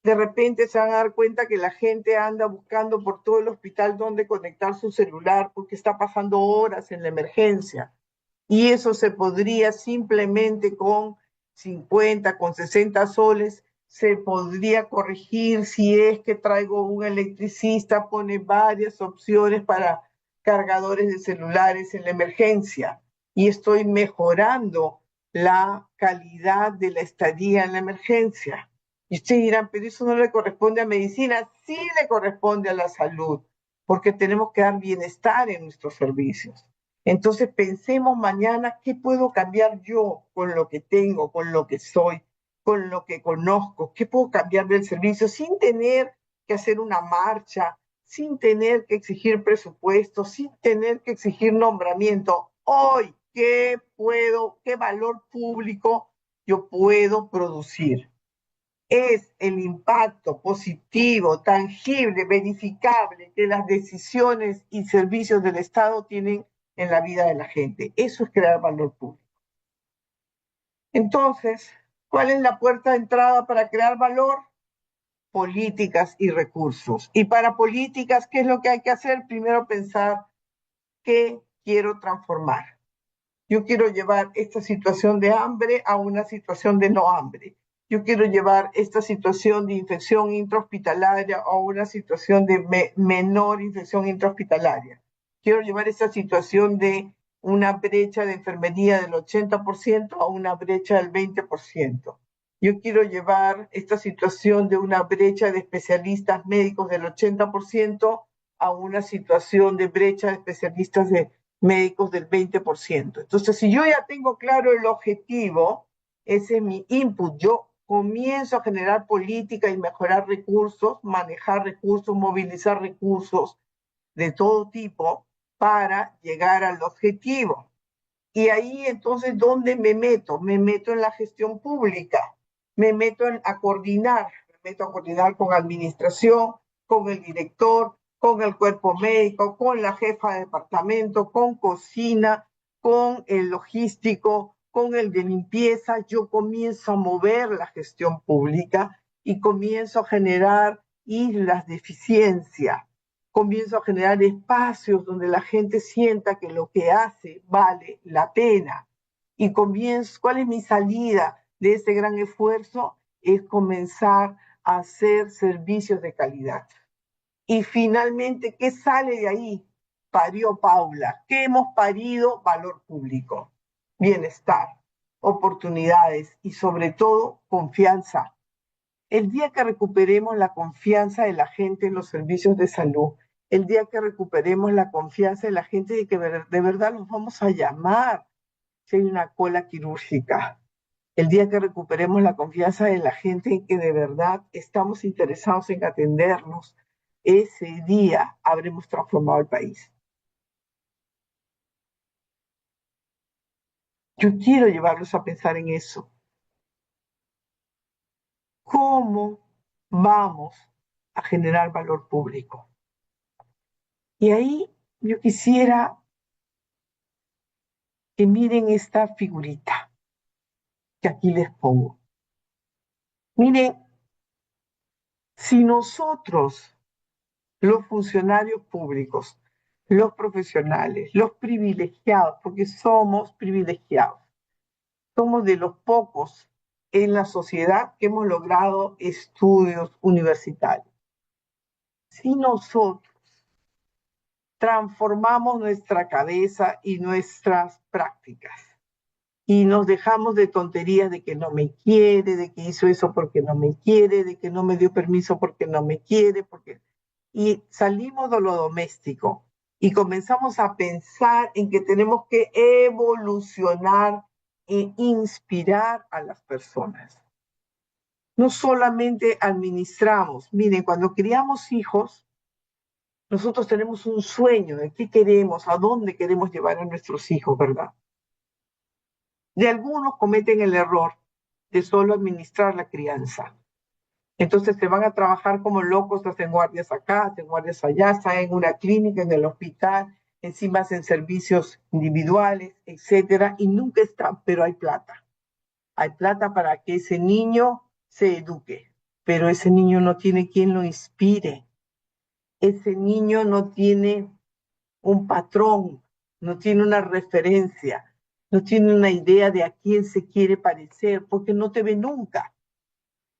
De repente se van a dar cuenta que la gente anda buscando por todo el hospital dónde conectar su celular porque está pasando horas en la emergencia. Y eso se podría simplemente con 50, con 60 soles, se podría corregir si es que traigo un electricista, pone varias opciones para cargadores de celulares en la emergencia. Y estoy mejorando la calidad de la estadía en la emergencia. Y ustedes dirán, pero eso no le corresponde a medicina. Sí le corresponde a la salud, porque tenemos que dar bienestar en nuestros servicios. Entonces pensemos mañana qué puedo cambiar yo con lo que tengo, con lo que soy, con lo que conozco, qué puedo cambiar del servicio sin tener que hacer una marcha, sin tener que exigir presupuesto, sin tener que exigir nombramiento. Hoy, qué valor público yo puedo producir? Es el impacto positivo, tangible, verificable que las decisiones y servicios del Estado tienen en la vida de la gente. Eso es crear valor público. Entonces, ¿cuál es la puerta de entrada para crear valor? Políticas y recursos. Y para políticas, ¿qué es lo que hay que hacer? Primero pensar qué quiero transformar. Yo quiero llevar esta situación de hambre a una situación de no hambre. Yo quiero llevar esta situación de infección intrahospitalaria a una situación de menor infección intrahospitalaria. Quiero llevar esta situación de una brecha de enfermería del 80% a una brecha del 20%. Yo quiero llevar esta situación de una brecha de especialistas médicos del 80% a una situación de brecha de especialistas médicos del 20%. Entonces, si yo ya tengo claro el objetivo, ese es mi input. Yo comienzo a generar política y mejorar recursos, manejar recursos, movilizar recursos de todo tipo para llegar al objetivo. Y ahí entonces, ¿dónde me meto? Me meto en la gestión pública, me meto me meto a coordinar con administración, con el director, con el cuerpo médico, con la jefa de departamento, con cocina, con el logístico, con el de limpieza. Yo comienzo a mover la gestión pública y comienzo a generar islas de eficiencia. Comienzo a generar espacios donde la gente sienta que lo que hace vale la pena. Y comienzo, ¿cuál es mi salida de ese gran esfuerzo? Es comenzar a hacer servicios de calidad. Y finalmente, ¿qué sale de ahí? Parió Paula. ¿Qué hemos parido? Valor público, bienestar, oportunidades y sobre todo confianza. El día que recuperemos la confianza de la gente en los servicios de salud, el día que recuperemos la confianza de la gente de que de verdad los vamos a llamar si hay una cola quirúrgica, el día que recuperemos la confianza de la gente en que de verdad estamos interesados en atendernos, ese día habremos transformado el país. Yo quiero llevarlos a pensar en eso. ¿Cómo vamos a generar valor público? Y ahí yo quisiera que miren esta figurita que aquí les pongo. Miren, si nosotros, los funcionarios públicos, los profesionales, los privilegiados, porque somos privilegiados, somos de los pocos en la sociedad que hemos logrado estudios universitarios. Si nosotros transformamos nuestra cabeza y nuestras prácticas y nos dejamos de tonterías de que no me quiere, de que hizo eso porque no me quiere, de que no me dio permiso porque no me quiere, y salimos de lo doméstico y comenzamos a pensar en que tenemos que evolucionar e inspirar a las personas. No solamente administramos. Miren, cuando criamos hijos, nosotros tenemos un sueño de qué queremos, a dónde queremos llevar a nuestros hijos, ¿verdad? Y algunos cometen el error de solo administrar la crianza. Entonces se van a trabajar como locos, hacen guardias acá, hacen guardias allá, están en una clínica, en el hospital, encima hacen servicios individuales, etcétera, y nunca están, pero hay plata. Hay plata para que ese niño se eduque, pero ese niño no tiene quien lo inspire. Ese niño no tiene un patrón, no tiene una referencia, no tiene una idea de a quién se quiere parecer, porque no te ve nunca,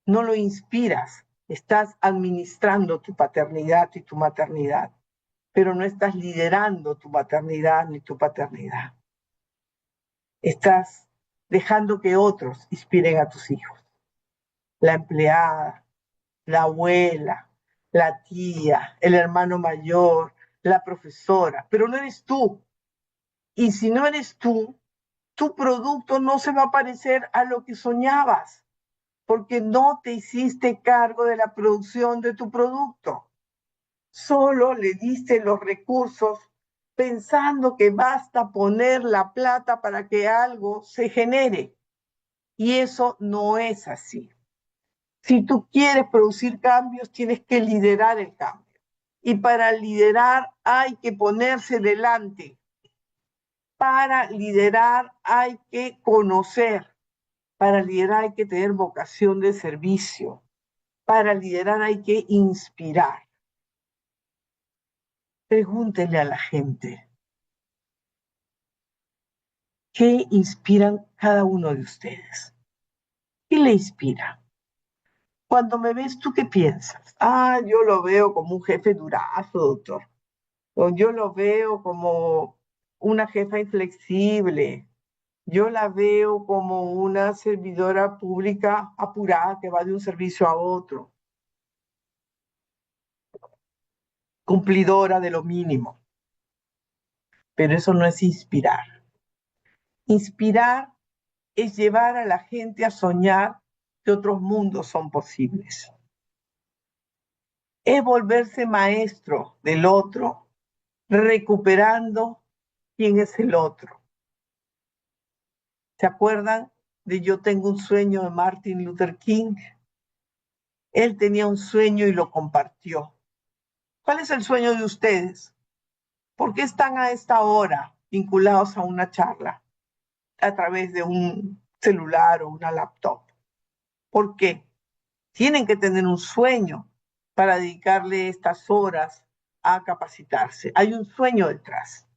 no lo inspiras, estás administrando tu paternidad y tu maternidad, pero no estás liderando tu maternidad ni tu paternidad. Estás dejando que otros inspiren a tus hijos. La empleada, la abuela, la tía, el hermano mayor, la profesora, pero no eres tú. Y si no eres tú, tu producto no se va a parecer a lo que soñabas, porque no te hiciste cargo de la producción de tu producto. Solo le diste los recursos pensando que basta poner la plata para que algo se genere. Y eso no es así. Si tú quieres producir cambios, tienes que liderar el cambio. Y para liderar hay que ponerse delante. Para liderar hay que conocer. Para liderar hay que tener vocación de servicio. Para liderar hay que inspirar. Pregúntenle a la gente, ¿qué inspiran cada uno de ustedes? ¿Qué le inspira? Cuando me ves, ¿tú qué piensas? Ah, yo lo veo como un jefe durazo, doctor. O yo lo veo como una jefa inflexible. Yo la veo como una servidora pública apurada que va de un servicio a otro, cumplidora de lo mínimo. Pero eso no es inspirar. Inspirar es llevar a la gente a soñar que otros mundos son posibles. Es volverse maestro del otro, recuperando quién es el otro. ¿Se acuerdan de Yo tengo un sueño de Martin Luther King? Él tenía un sueño y lo compartió. ¿Cuál es el sueño de ustedes? ¿Por qué están a esta hora vinculados a una charla a través de un celular o una laptop? ¿Por qué? Tienen que tener un sueño para dedicarle estas horas a capacitarse. Hay un sueño detrás.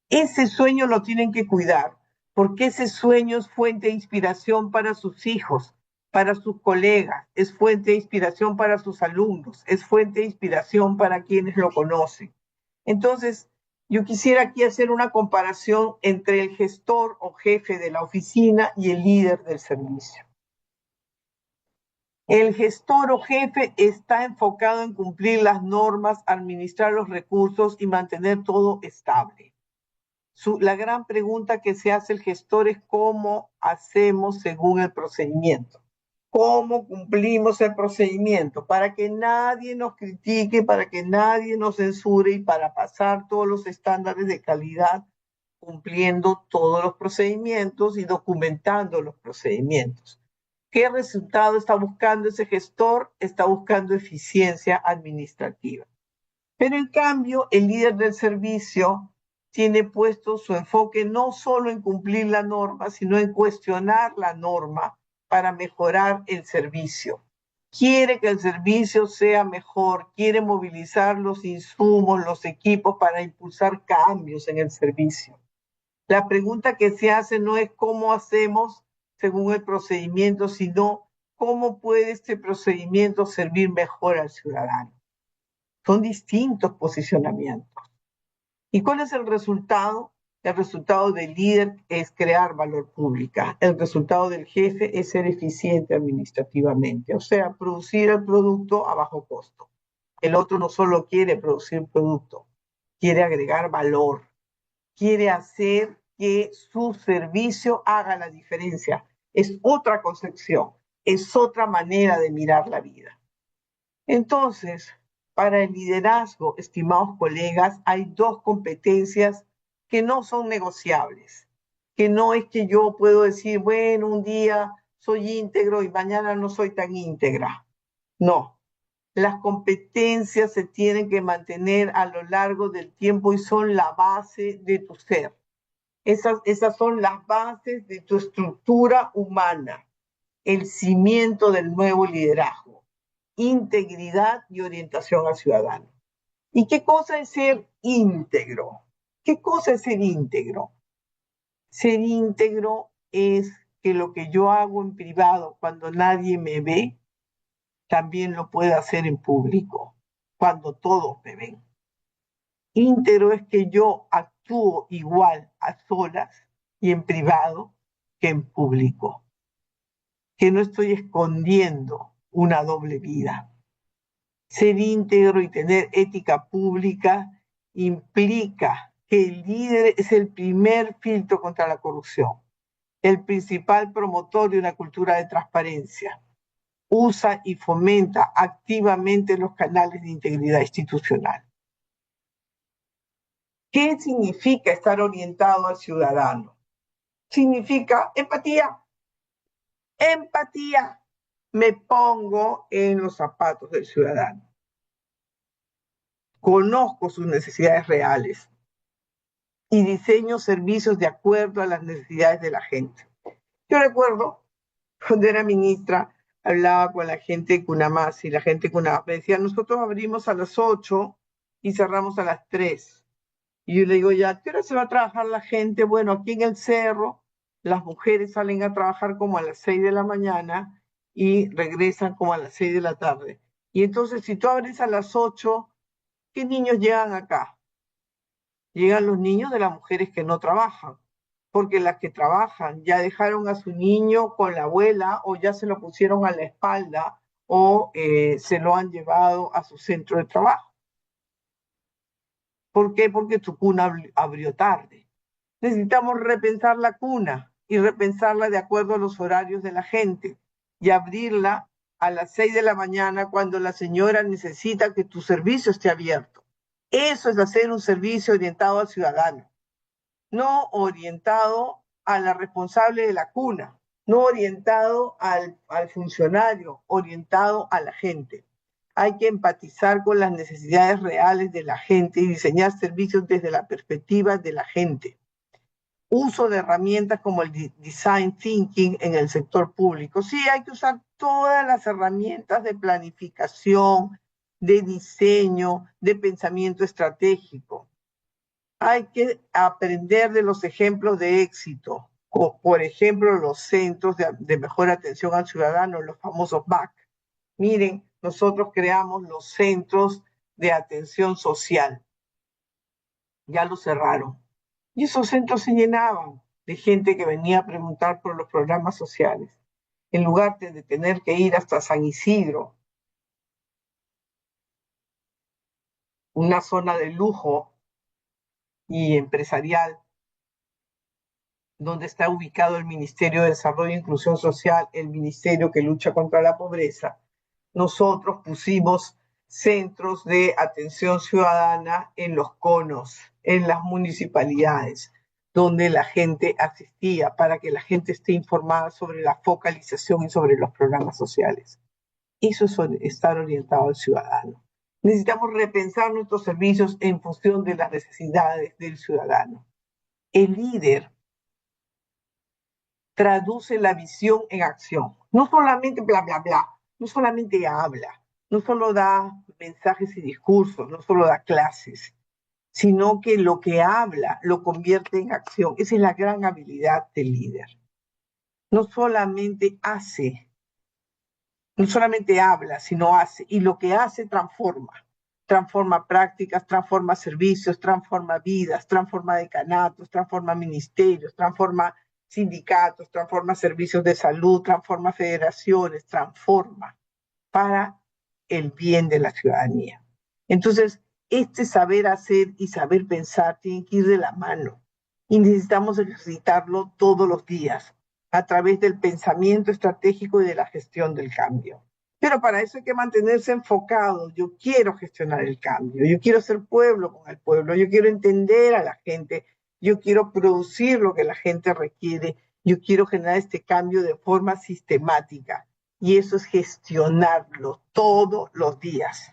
Ese sueño lo tienen que cuidar, porque ese sueño es fuente de inspiración para sus hijos, para sus colegas, es fuente de inspiración para sus alumnos, es fuente de inspiración para quienes lo conocen. Entonces, yo quisiera aquí hacer una comparación entre el gestor o jefe de la oficina y el líder del servicio. El gestor o jefe está enfocado en cumplir las normas, administrar los recursos y mantener todo estable. La gran pregunta que se hace el gestor es cómo hacemos según el procedimiento. ¿Cómo cumplimos el procedimiento? Para que nadie nos critique, para que nadie nos censure y para pasar todos los estándares de calidad cumpliendo todos los procedimientos y documentando los procedimientos. ¿Qué resultado está buscando ese gestor? Está buscando eficiencia administrativa. Pero en cambio, el líder del servicio tiene puesto su enfoque no solo en cumplir la norma, sino en cuestionar la norma para mejorar el servicio. Quiere que el servicio sea mejor, quiere movilizar los insumos, los equipos para impulsar cambios en el servicio. La pregunta que se hace no es cómo hacemos según el procedimiento, sino cómo puede este procedimiento servir mejor al ciudadano. Son distintos posicionamientos. ¿Y cuál es el resultado? El resultado del líder es crear valor público. El resultado del jefe es ser eficiente administrativamente, o sea, producir el producto a bajo costo. El otro no solo quiere producir producto, quiere agregar valor, quiere hacer que su servicio haga la diferencia. Es otra concepción, es otra manera de mirar la vida. Entonces, para el liderazgo, estimados colegas, hay dos competencias que no son negociables, que no es que yo puedo decir, bueno, un día soy íntegro y mañana no soy tan íntegra. No, las competencias se tienen que mantener a lo largo del tiempo y son la base de tu ser. Esas son las bases de tu estructura humana, el cimiento del nuevo liderazgo, integridad y orientación al ciudadano. ¿Y qué cosa es ser íntegro? ¿Qué cosa es ser íntegro? Ser íntegro es que lo que yo hago en privado cuando nadie me ve, también lo pueda hacer en público, cuando todos me ven. Íntegro es que yo actúo igual a solas y en privado que en público, que no estoy escondiendo una doble vida. Ser íntegro y tener ética pública implica que el líder es el primer filtro contra la corrupción, el principal promotor de una cultura de transparencia. Usa y fomenta activamente los canales de integridad institucional. ¿Qué significa estar orientado al ciudadano? Significa empatía. Empatía. Me pongo en los zapatos del ciudadano. Conozco sus necesidades reales y diseño servicios de acuerdo a las necesidades de la gente. Yo recuerdo, cuando era ministra, hablaba con la gente de Cunamás y la gente de Cunamás me decía, nosotros abrimos a las 8 y cerramos a las 3. Y yo le digo, ya, ¿qué hora se va a trabajar la gente? Bueno, aquí en el cerro, las mujeres salen a trabajar como a las 6 de la mañana y regresan como a las 6 de la tarde. Y entonces, si tú abres a las 8, ¿qué niños llegan acá? Llegan los niños de las mujeres que no trabajan, porque las que trabajan ya dejaron a su niño con la abuela o ya se lo pusieron a la espalda o se lo han llevado a su centro de trabajo. ¿Por qué? Porque tu cuna abrió tarde. Necesitamos repensar la cuna y repensarla de acuerdo a los horarios de la gente y abrirla a las 6 de la mañana cuando la señora necesita que tu servicio esté abierto. Eso es hacer un servicio orientado al ciudadano, no orientado a la responsable de la cuna, no orientado al funcionario, orientado a la gente. Hay que empatizar con las necesidades reales de la gente y diseñar servicios desde la perspectiva de la gente. Uso de herramientas como el design thinking en el sector público. Sí, hay que usar todas las herramientas de planificación, de diseño, de pensamiento estratégico. Hay que aprender de los ejemplos de éxito, como por ejemplo los centros de mejor atención al ciudadano, los famosos BAC. Miren, nosotros creamos los centros de atención social. Ya los cerraron. Y esos centros se llenaban de gente que venía a preguntar por los programas sociales. En lugar de tener que ir hasta San Isidro, una zona de lujo y empresarial, donde está ubicado el Ministerio de Desarrollo e Inclusión Social, el ministerio que lucha contra la pobreza, nosotros pusimos centros de atención ciudadana en los conos, en las municipalidades, donde la gente asistía para que la gente esté informada sobre la focalización y sobre los programas sociales. Eso es estar orientado al ciudadano. Necesitamos repensar nuestros servicios en función de las necesidades del ciudadano. El líder traduce la visión en acción. No solamente bla, bla, bla, no solamente habla, no solo da mensajes y discursos, no solo da clases, sino que lo que habla lo convierte en acción. Esa es la gran habilidad del líder. No solamente hace, no solamente habla, sino hace, y lo que hace transforma. Transforma prácticas, transforma servicios, transforma vidas, transforma decanatos, transforma ministerios, transforma sindicatos, transforma servicios de salud, transforma federaciones, transforma para el bien de la ciudadanía. Entonces, este saber hacer y saber pensar tienen que ir de la mano y necesitamos ejercitarlo todos los días a través del pensamiento estratégico y de la gestión del cambio. Pero para eso hay que mantenerse enfocado. Yo quiero gestionar el cambio, yo quiero ser pueblo con el pueblo, yo quiero entender a la gente, yo quiero producir lo que la gente requiere, yo quiero generar este cambio de forma sistemática y eso es gestionarlo todos los días.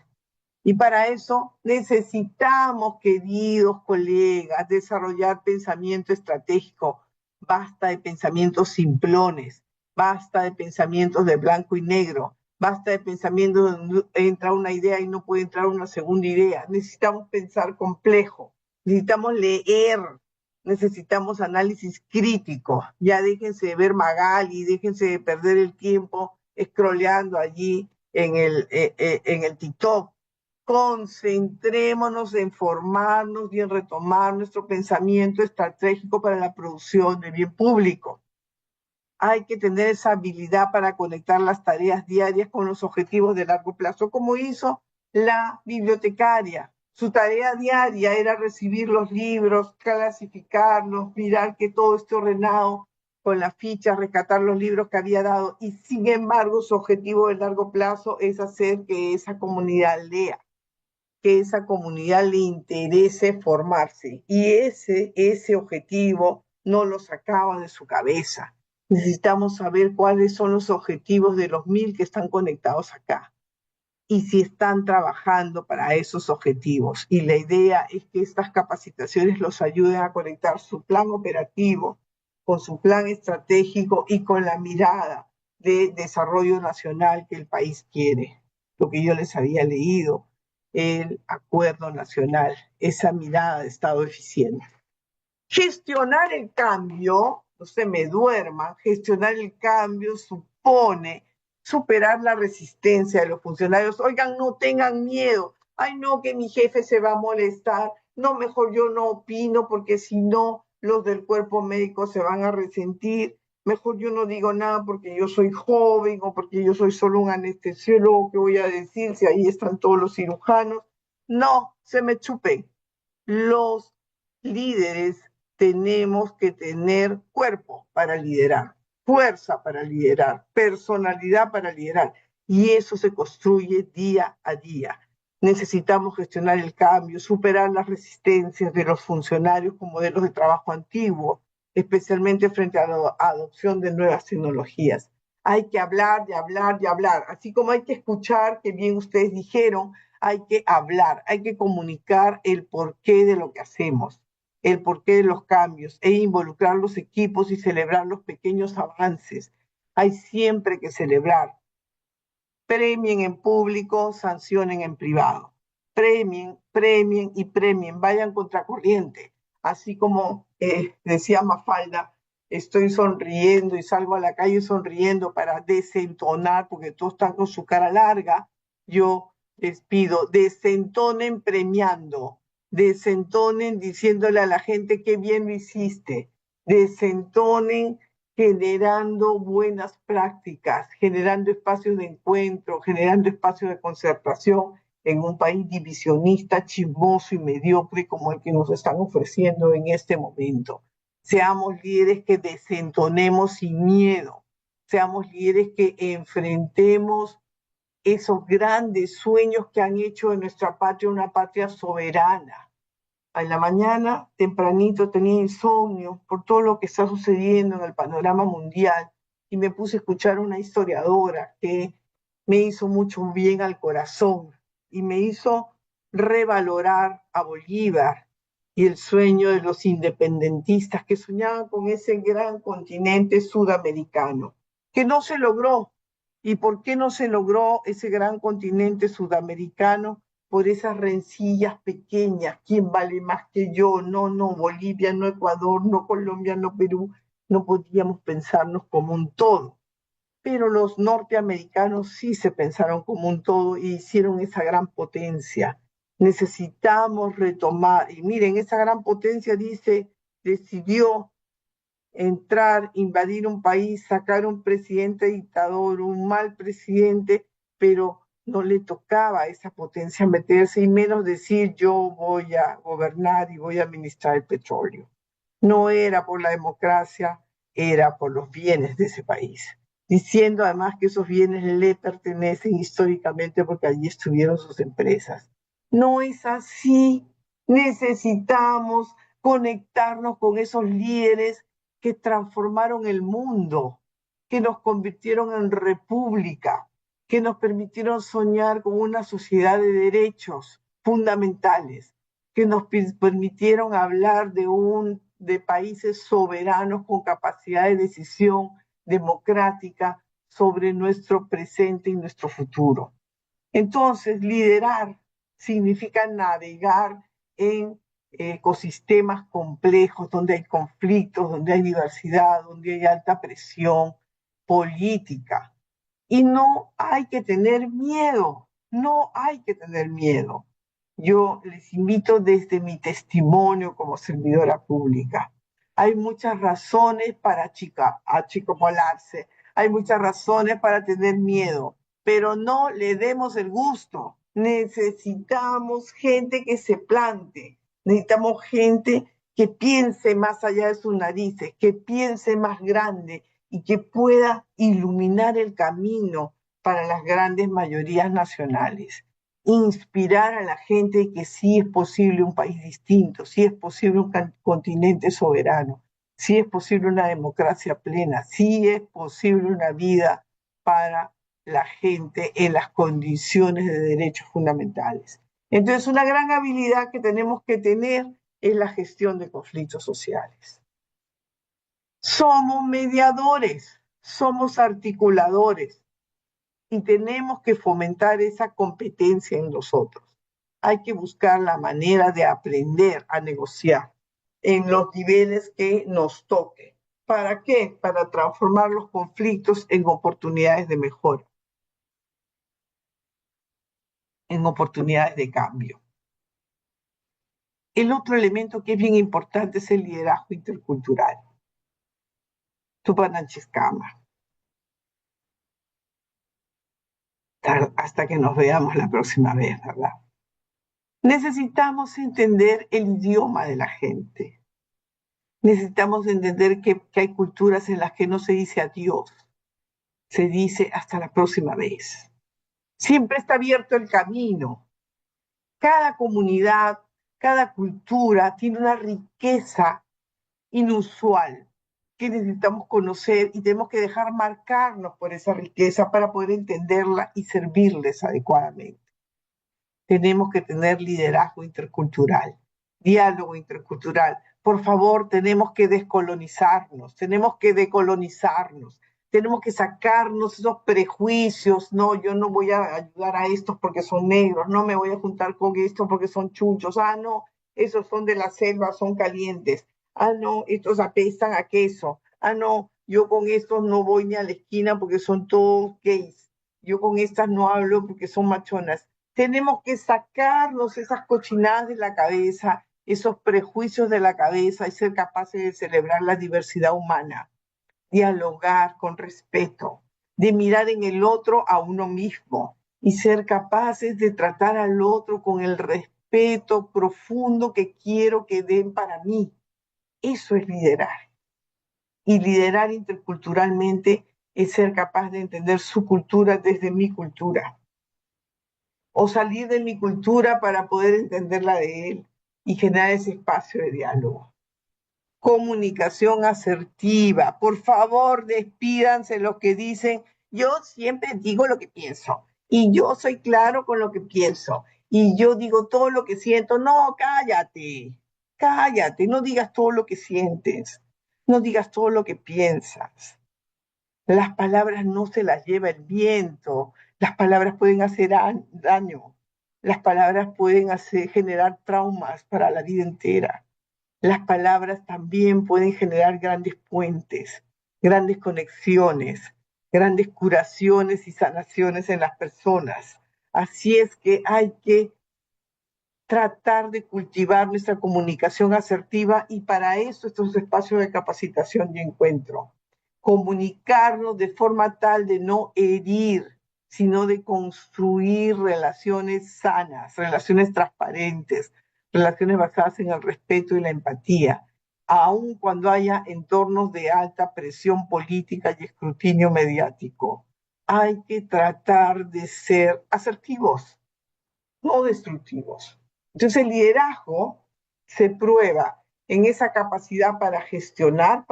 Y para eso necesitamos, queridos colegas, desarrollar pensamiento estratégico. Basta de pensamientos simplones, basta de pensamientos de blanco y negro, basta de pensamientos donde entra una idea y no puede entrar una segunda idea. Necesitamos pensar complejo, necesitamos leer, necesitamos análisis crítico. Ya déjense de ver Magali, déjense de perder el tiempo scrolleando allí en el TikTok. Concentrémonos en formarnos y en retomar nuestro pensamiento estratégico para la producción de bien público. Hay que tener esa habilidad para conectar las tareas diarias con los objetivos de largo plazo, como hizo la bibliotecaria. Su tarea diaria era recibir los libros, clasificarlos, mirar que todo esté ordenado con las fichas, rescatar los libros que había dado y sin embargo su objetivo de largo plazo es hacer que esa comunidad lea, que esa comunidad le interese formarse y ese objetivo no lo sacaba de su cabeza. Necesitamos saber cuáles son los objetivos de los 1000 que están conectados acá y si están trabajando para esos objetivos. Y la idea es que estas capacitaciones los ayuden a conectar su plan operativo con su plan estratégico y con la mirada de desarrollo nacional que el país quiere. Lo que yo les había leído, el acuerdo nacional, esa mirada de Estado eficiente. Gestionar el cambio, no se me duerman, gestionar el cambio supone superar la resistencia de los funcionarios. Oigan, no tengan miedo. Ay, no, que mi jefe se va a molestar. No, mejor yo no opino porque si no, los del cuerpo médico se van a resentir. Mejor yo no digo nada porque yo soy joven o porque yo soy solo un anestesiólogo. ¿Qué voy a decir si ahí están todos los cirujanos? No, se me chupen. Los líderes tenemos que tener cuerpo para liderar, fuerza para liderar, personalidad para liderar. Y eso se construye día a día. Necesitamos gestionar el cambio, superar las resistencias de los funcionarios con modelos de trabajo antiguos, especialmente frente a la adopción de nuevas tecnologías. Hay que hablar y hablar y hablar, así como hay que escuchar, que bien ustedes dijeron, hay que hablar, hay que comunicar el porqué de lo que hacemos, el porqué de los cambios e involucrar los equipos y celebrar los pequeños avances. Hay siempre que celebrar. Premien en público, sancionen en privado. Premien, premien y premien, vayan contracorriente. Así como decía Mafalda, estoy sonriendo y salgo a la calle sonriendo para desentonar, porque todos están con su cara larga. Yo les pido, desentonen premiando, desentonen diciéndole a la gente qué bien lo hiciste, desentonen generando buenas prácticas, generando espacios de encuentro, generando espacios de concertación en un país divisionista, chismoso y mediocre como el que nos están ofreciendo en este momento. Seamos líderes que desentonemos sin miedo, seamos líderes que enfrentemos esos grandes sueños que han hecho de nuestra patria una patria soberana. En la mañana, tempranito, tenía insomnio por todo lo que está sucediendo en el panorama mundial y me puse a escuchar una historiadora que me hizo mucho bien al corazón. y me hizo revalorar a Bolívar y el sueño de los independentistas que soñaban con ese gran continente sudamericano, que no se logró. ¿Y por qué no se logró ese gran continente sudamericano? Por esas rencillas pequeñas, ¿quién vale más que yo? No, no, Bolivia, no Ecuador, no Colombia, no Perú, no podíamos pensarnos como un todo. Pero los norteamericanos sí se pensaron como un todo y hicieron esa gran potencia. Necesitamos retomar, y miren, esa gran potencia decidió entrar, invadir un país, sacar un presidente dictador, un mal presidente, pero no le tocaba a esa potencia meterse y menos decir yo voy a gobernar y voy a administrar el petróleo. No era por la democracia, era por los bienes de ese país, diciendo además que esos bienes le pertenecen históricamente porque allí estuvieron sus empresas. No es así. Necesitamos conectarnos con esos líderes que transformaron el mundo, que nos convirtieron en república, que nos permitieron soñar con una sociedad de derechos fundamentales, que nos permitieron hablar de países soberanos con capacidad de decisión democrática sobre nuestro presente y nuestro futuro. Entonces, liderar significa navegar en ecosistemas complejos, donde hay conflictos, donde hay diversidad, donde hay alta presión política. Y no hay que tener miedo, no hay que tener miedo. Yo les invito desde mi testimonio como servidora pública. Hay muchas razones para achicopolarse, hay muchas razones para tener miedo, pero no le demos el gusto. Necesitamos gente que se plante, necesitamos gente que piense más allá de sus narices, que piense más grande y que pueda iluminar el camino para las grandes mayorías nacionales. Inspirar a la gente que sí es posible un país distinto, sí es posible un continente soberano, sí es posible una democracia plena, sí es posible una vida para la gente en las condiciones de derechos fundamentales. Entonces, una gran habilidad que tenemos que tener es la gestión de conflictos sociales. Somos mediadores, somos articuladores y tenemos que fomentar esa competencia en nosotros. Hay que buscar la manera de aprender a negociar en los niveles que nos toque. ¿Para qué? Para transformar los conflictos en oportunidades de mejora, en oportunidades de cambio. El otro elemento que es bien importante es el liderazgo intercultural. Tupananchiscama. Hasta que nos veamos la próxima vez, ¿verdad? Necesitamos entender el idioma de la gente. Necesitamos entender que hay culturas en las que no se dice adiós, se dice hasta la próxima vez. Siempre está abierto el camino. Cada comunidad, cada cultura tiene una riqueza inusual que necesitamos conocer y tenemos que dejar marcarnos por esa riqueza para poder entenderla y servirles adecuadamente. Tenemos que tener liderazgo intercultural, diálogo intercultural. Por favor, tenemos que descolonizarnos, tenemos que decolonizarnos, tenemos que sacarnos esos prejuicios. No, yo no voy a ayudar a estos porque son negros, no me voy a juntar con estos porque son chunchos. Ah, no, esos son de la selva, son calientes. Ah, no, estos apestan a queso. Ah, no, yo con estos no voy ni a la esquina porque son todos gays. Yo con estas no hablo porque son machonas. Tenemos que sacarnos esas cochinadas de la cabeza, esos prejuicios de la cabeza y ser capaces de celebrar la diversidad humana, dialogar con respeto, de mirar en el otro a uno mismo y ser capaces de tratar al otro con el respeto profundo que quiero que den para mí. Eso es liderar. Y liderar interculturalmente es ser capaz de entender su cultura desde mi cultura o salir de mi cultura para poder entender la de él y generar ese espacio de diálogo. Comunicación asertiva. Por favor, despídanse los que dicen, yo siempre digo lo que pienso. Y yo soy claro con lo que pienso. Y yo digo todo lo que siento. No, cállate, cállate, no digas todo lo que sientes, no digas todo lo que piensas. Las palabras no se las lleva el viento, las palabras pueden hacer daño, las palabras pueden generar traumas para la vida entera. Las palabras también pueden generar grandes puentes, grandes conexiones, grandes curaciones y sanaciones en las personas. Así es que hay que tratar de cultivar nuestra comunicación asertiva y para eso estos espacios de capacitación y encuentro. Comunicarnos de forma tal de no herir, sino de construir relaciones sanas, relaciones transparentes, relaciones basadas en el respeto y la empatía, aun cuando haya entornos de alta presión política y escrutinio mediático. Hay que tratar de ser asertivos, no destructivos. Entonces el liderazgo se prueba en esa capacidad para gestionar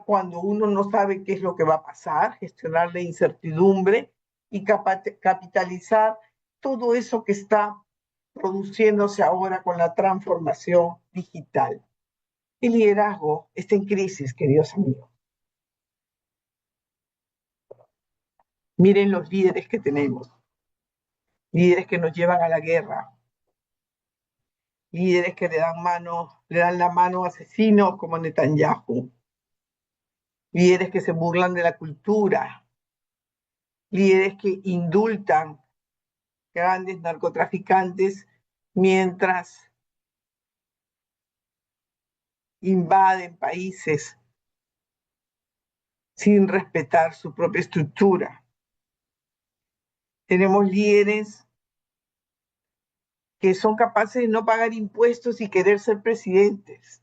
cuando uno no sabe qué es lo que va a pasar, gestionar la incertidumbre y capitalizar todo eso que está produciéndose ahora con la transformación digital. El liderazgo está en crisis, queridos amigos. Miren los líderes que tenemos, líderes que nos llevan a la guerra, líderes que le dan la mano a asesinos como Netanyahu, líderes que se burlan de la cultura, líderes que indultan grandes narcotraficantes mientras invaden países sin respetar su propia estructura. Tenemos líderes que son capaces de no pagar impuestos y querer ser presidentes.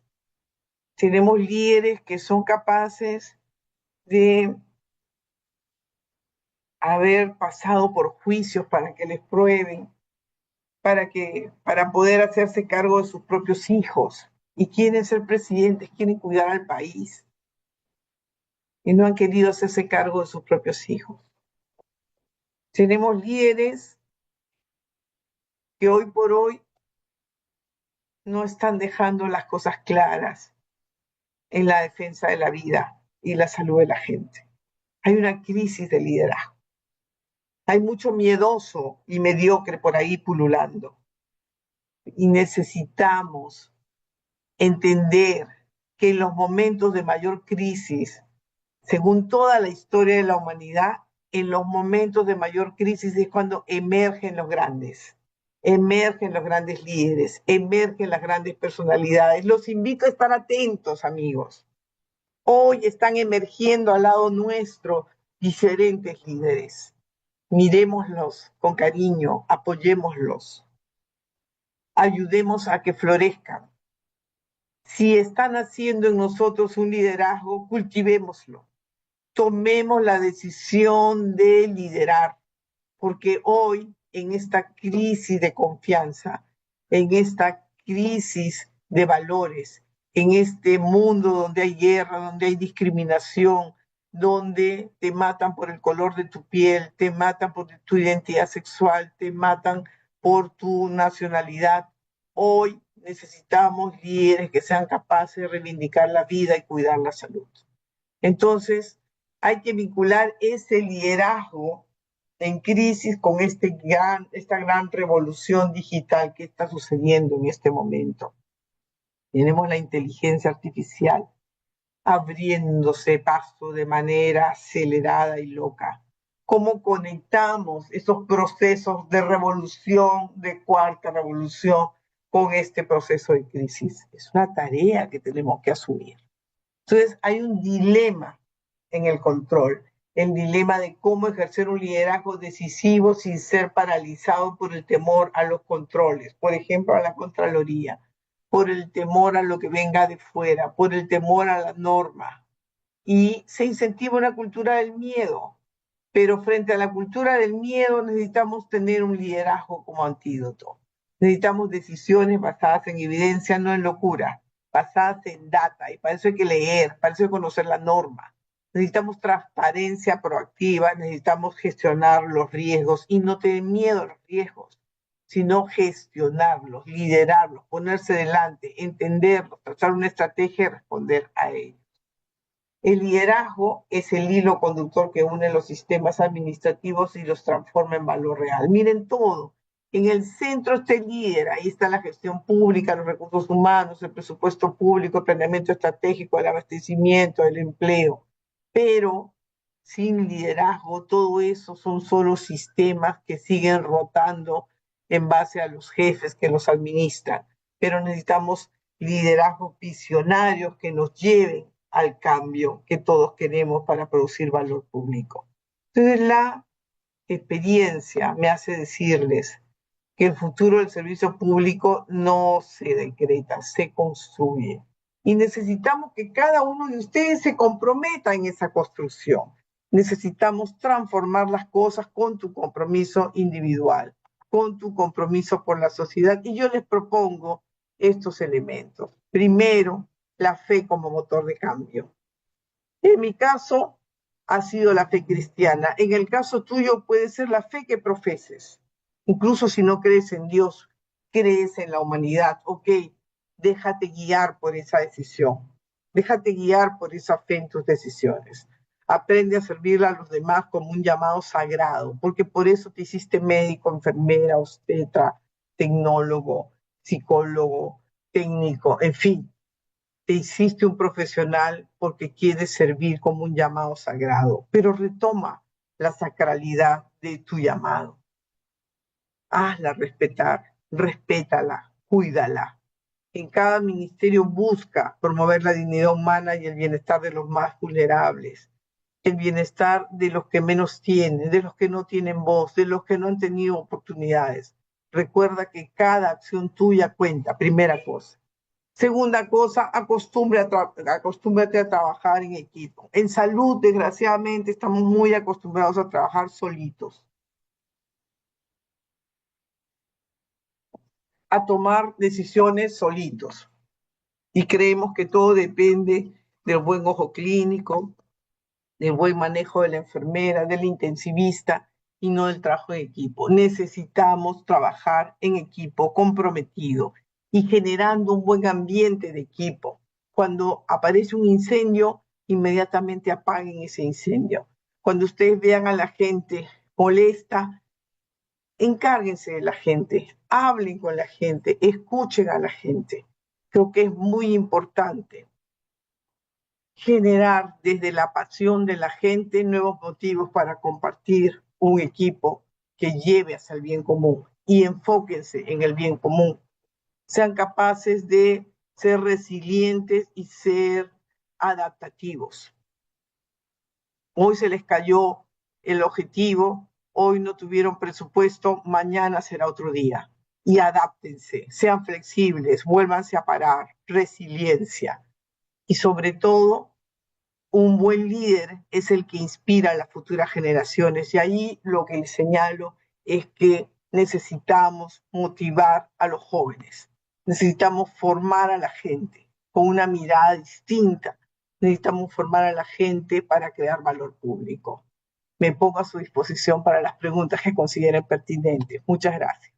Tenemos líderes que son capaces de haber pasado por juicios para que les prueben, para poder hacerse cargo de sus propios hijos. Y quieren ser presidentes, quieren cuidar al país. Y no han querido hacerse cargo de sus propios hijos. Tenemos líderes que hoy por hoy no están dejando las cosas claras en la defensa de la vida y la salud de la gente. Hay una crisis de liderazgo. Hay mucho miedoso y mediocre por ahí pululando. Y necesitamos entender que en los momentos de mayor crisis, según toda la historia de la humanidad, en los momentos de mayor crisis es cuando emergen los grandes líderes, emergen las grandes personalidades. Los invito a estar atentos, amigos. Hoy están emergiendo al lado nuestro diferentes líderes. Miremoslos con cariño, apoyémoslos, ayudemos a que florezcan. Si están haciendo en nosotros un liderazgo, cultivémoslo. Tomemos la decisión de liderar, porque hoy, en esta crisis de confianza, en esta crisis de valores, en este mundo donde hay guerra, donde hay discriminación, donde te matan por el color de tu piel, te matan por tu identidad sexual, te matan por tu nacionalidad, hoy necesitamos líderes que sean capaces de reivindicar la vida y cuidar la salud. Entonces, hay que vincular ese liderazgo en crisis con esta gran revolución digital que está sucediendo en este momento. Tenemos la inteligencia artificial abriéndose paso de manera acelerada y loca. ¿Cómo conectamos esos procesos de revolución, de cuarta revolución, con este proceso de crisis? Es una tarea que tenemos que asumir. Entonces, hay un dilema en el control, el dilema de cómo ejercer un liderazgo decisivo sin ser paralizado por el temor a los controles, por ejemplo, a la Contraloría, por el temor a lo que venga de fuera, por el temor a la norma. Y se incentiva una cultura del miedo, pero frente a la cultura del miedo necesitamos tener un liderazgo como antídoto. Necesitamos decisiones basadas en evidencia, no en locura, basadas en data, y para eso hay que leer, para eso hay que conocer la norma. Necesitamos transparencia proactiva, necesitamos gestionar los riesgos y no tener miedo a los riesgos, sino gestionarlos, liderarlos, ponerse delante, entenderlos, trazar una estrategia y responder a ellos. El liderazgo es el hilo conductor que une los sistemas administrativos y los transforma en valor real. Miren todo. En el centro está el líder, ahí está la gestión pública, los recursos humanos, el presupuesto público, el planeamiento estratégico, el abastecimiento, el empleo. Pero sin liderazgo, todo eso son solo sistemas que siguen rotando en base a los jefes que los administran. Pero necesitamos liderazgos visionarios que nos lleven al cambio que todos queremos para producir valor público. Entonces, la experiencia me hace decirles que el futuro del servicio público no se decreta, se construye. Y necesitamos que cada uno de ustedes se comprometa en esa construcción. Necesitamos transformar las cosas con tu compromiso individual, con tu compromiso por la sociedad. Y yo les propongo estos elementos. Primero, la fe como motor de cambio. En mi caso, ha sido la fe cristiana. En el caso tuyo puede ser la fe que profeses. Incluso si no crees en Dios, crees en la humanidad. Ok, déjate guiar por esa decisión. Déjate guiar por esa fe en tus decisiones. Aprende a servirle a los demás como un llamado sagrado, porque por eso te hiciste médico, enfermera, obstetra, tecnólogo, psicólogo, técnico, en fin, te hiciste un profesional porque quieres servir como un llamado sagrado, pero retoma la sacralidad de tu llamado. Hazla respetar, respétala, cuídala. En cada ministerio busca promover la dignidad humana y el bienestar de los más vulnerables, el bienestar de los que menos tienen, de los que no tienen voz, de los que no han tenido oportunidades. Recuerda que cada acción tuya cuenta, primera cosa. Segunda cosa, acostúmbrate a trabajar en equipo. En salud, desgraciadamente, estamos muy acostumbrados a trabajar solitos, a tomar decisiones solitos. Y creemos que todo depende del buen ojo clínico, del buen manejo de la enfermera, del intensivista y no del trabajo en equipo. Necesitamos trabajar en equipo comprometido y generando un buen ambiente de equipo. Cuando aparece un incendio, inmediatamente apaguen ese incendio. Cuando ustedes vean a la gente molesta, encárguense de la gente, hablen con la gente, escuchen a la gente. Creo que es muy importante generar desde la pasión de la gente nuevos motivos para compartir un equipo que lleve hacia el bien común y enfóquense en el bien común. Sean capaces de ser resilientes y ser adaptativos. Hoy se les cayó el objetivo, hoy no tuvieron presupuesto, mañana será otro día. Y adáptense, sean flexibles, vuélvanse a parar, resiliencia. Y sobre todo, un buen líder es el que inspira a las futuras generaciones. Y ahí lo que les señalo es que necesitamos motivar a los jóvenes. Necesitamos formar a la gente con una mirada distinta. Necesitamos formar a la gente para crear valor público. Me pongo a su disposición para las preguntas que consideren pertinentes. Muchas gracias.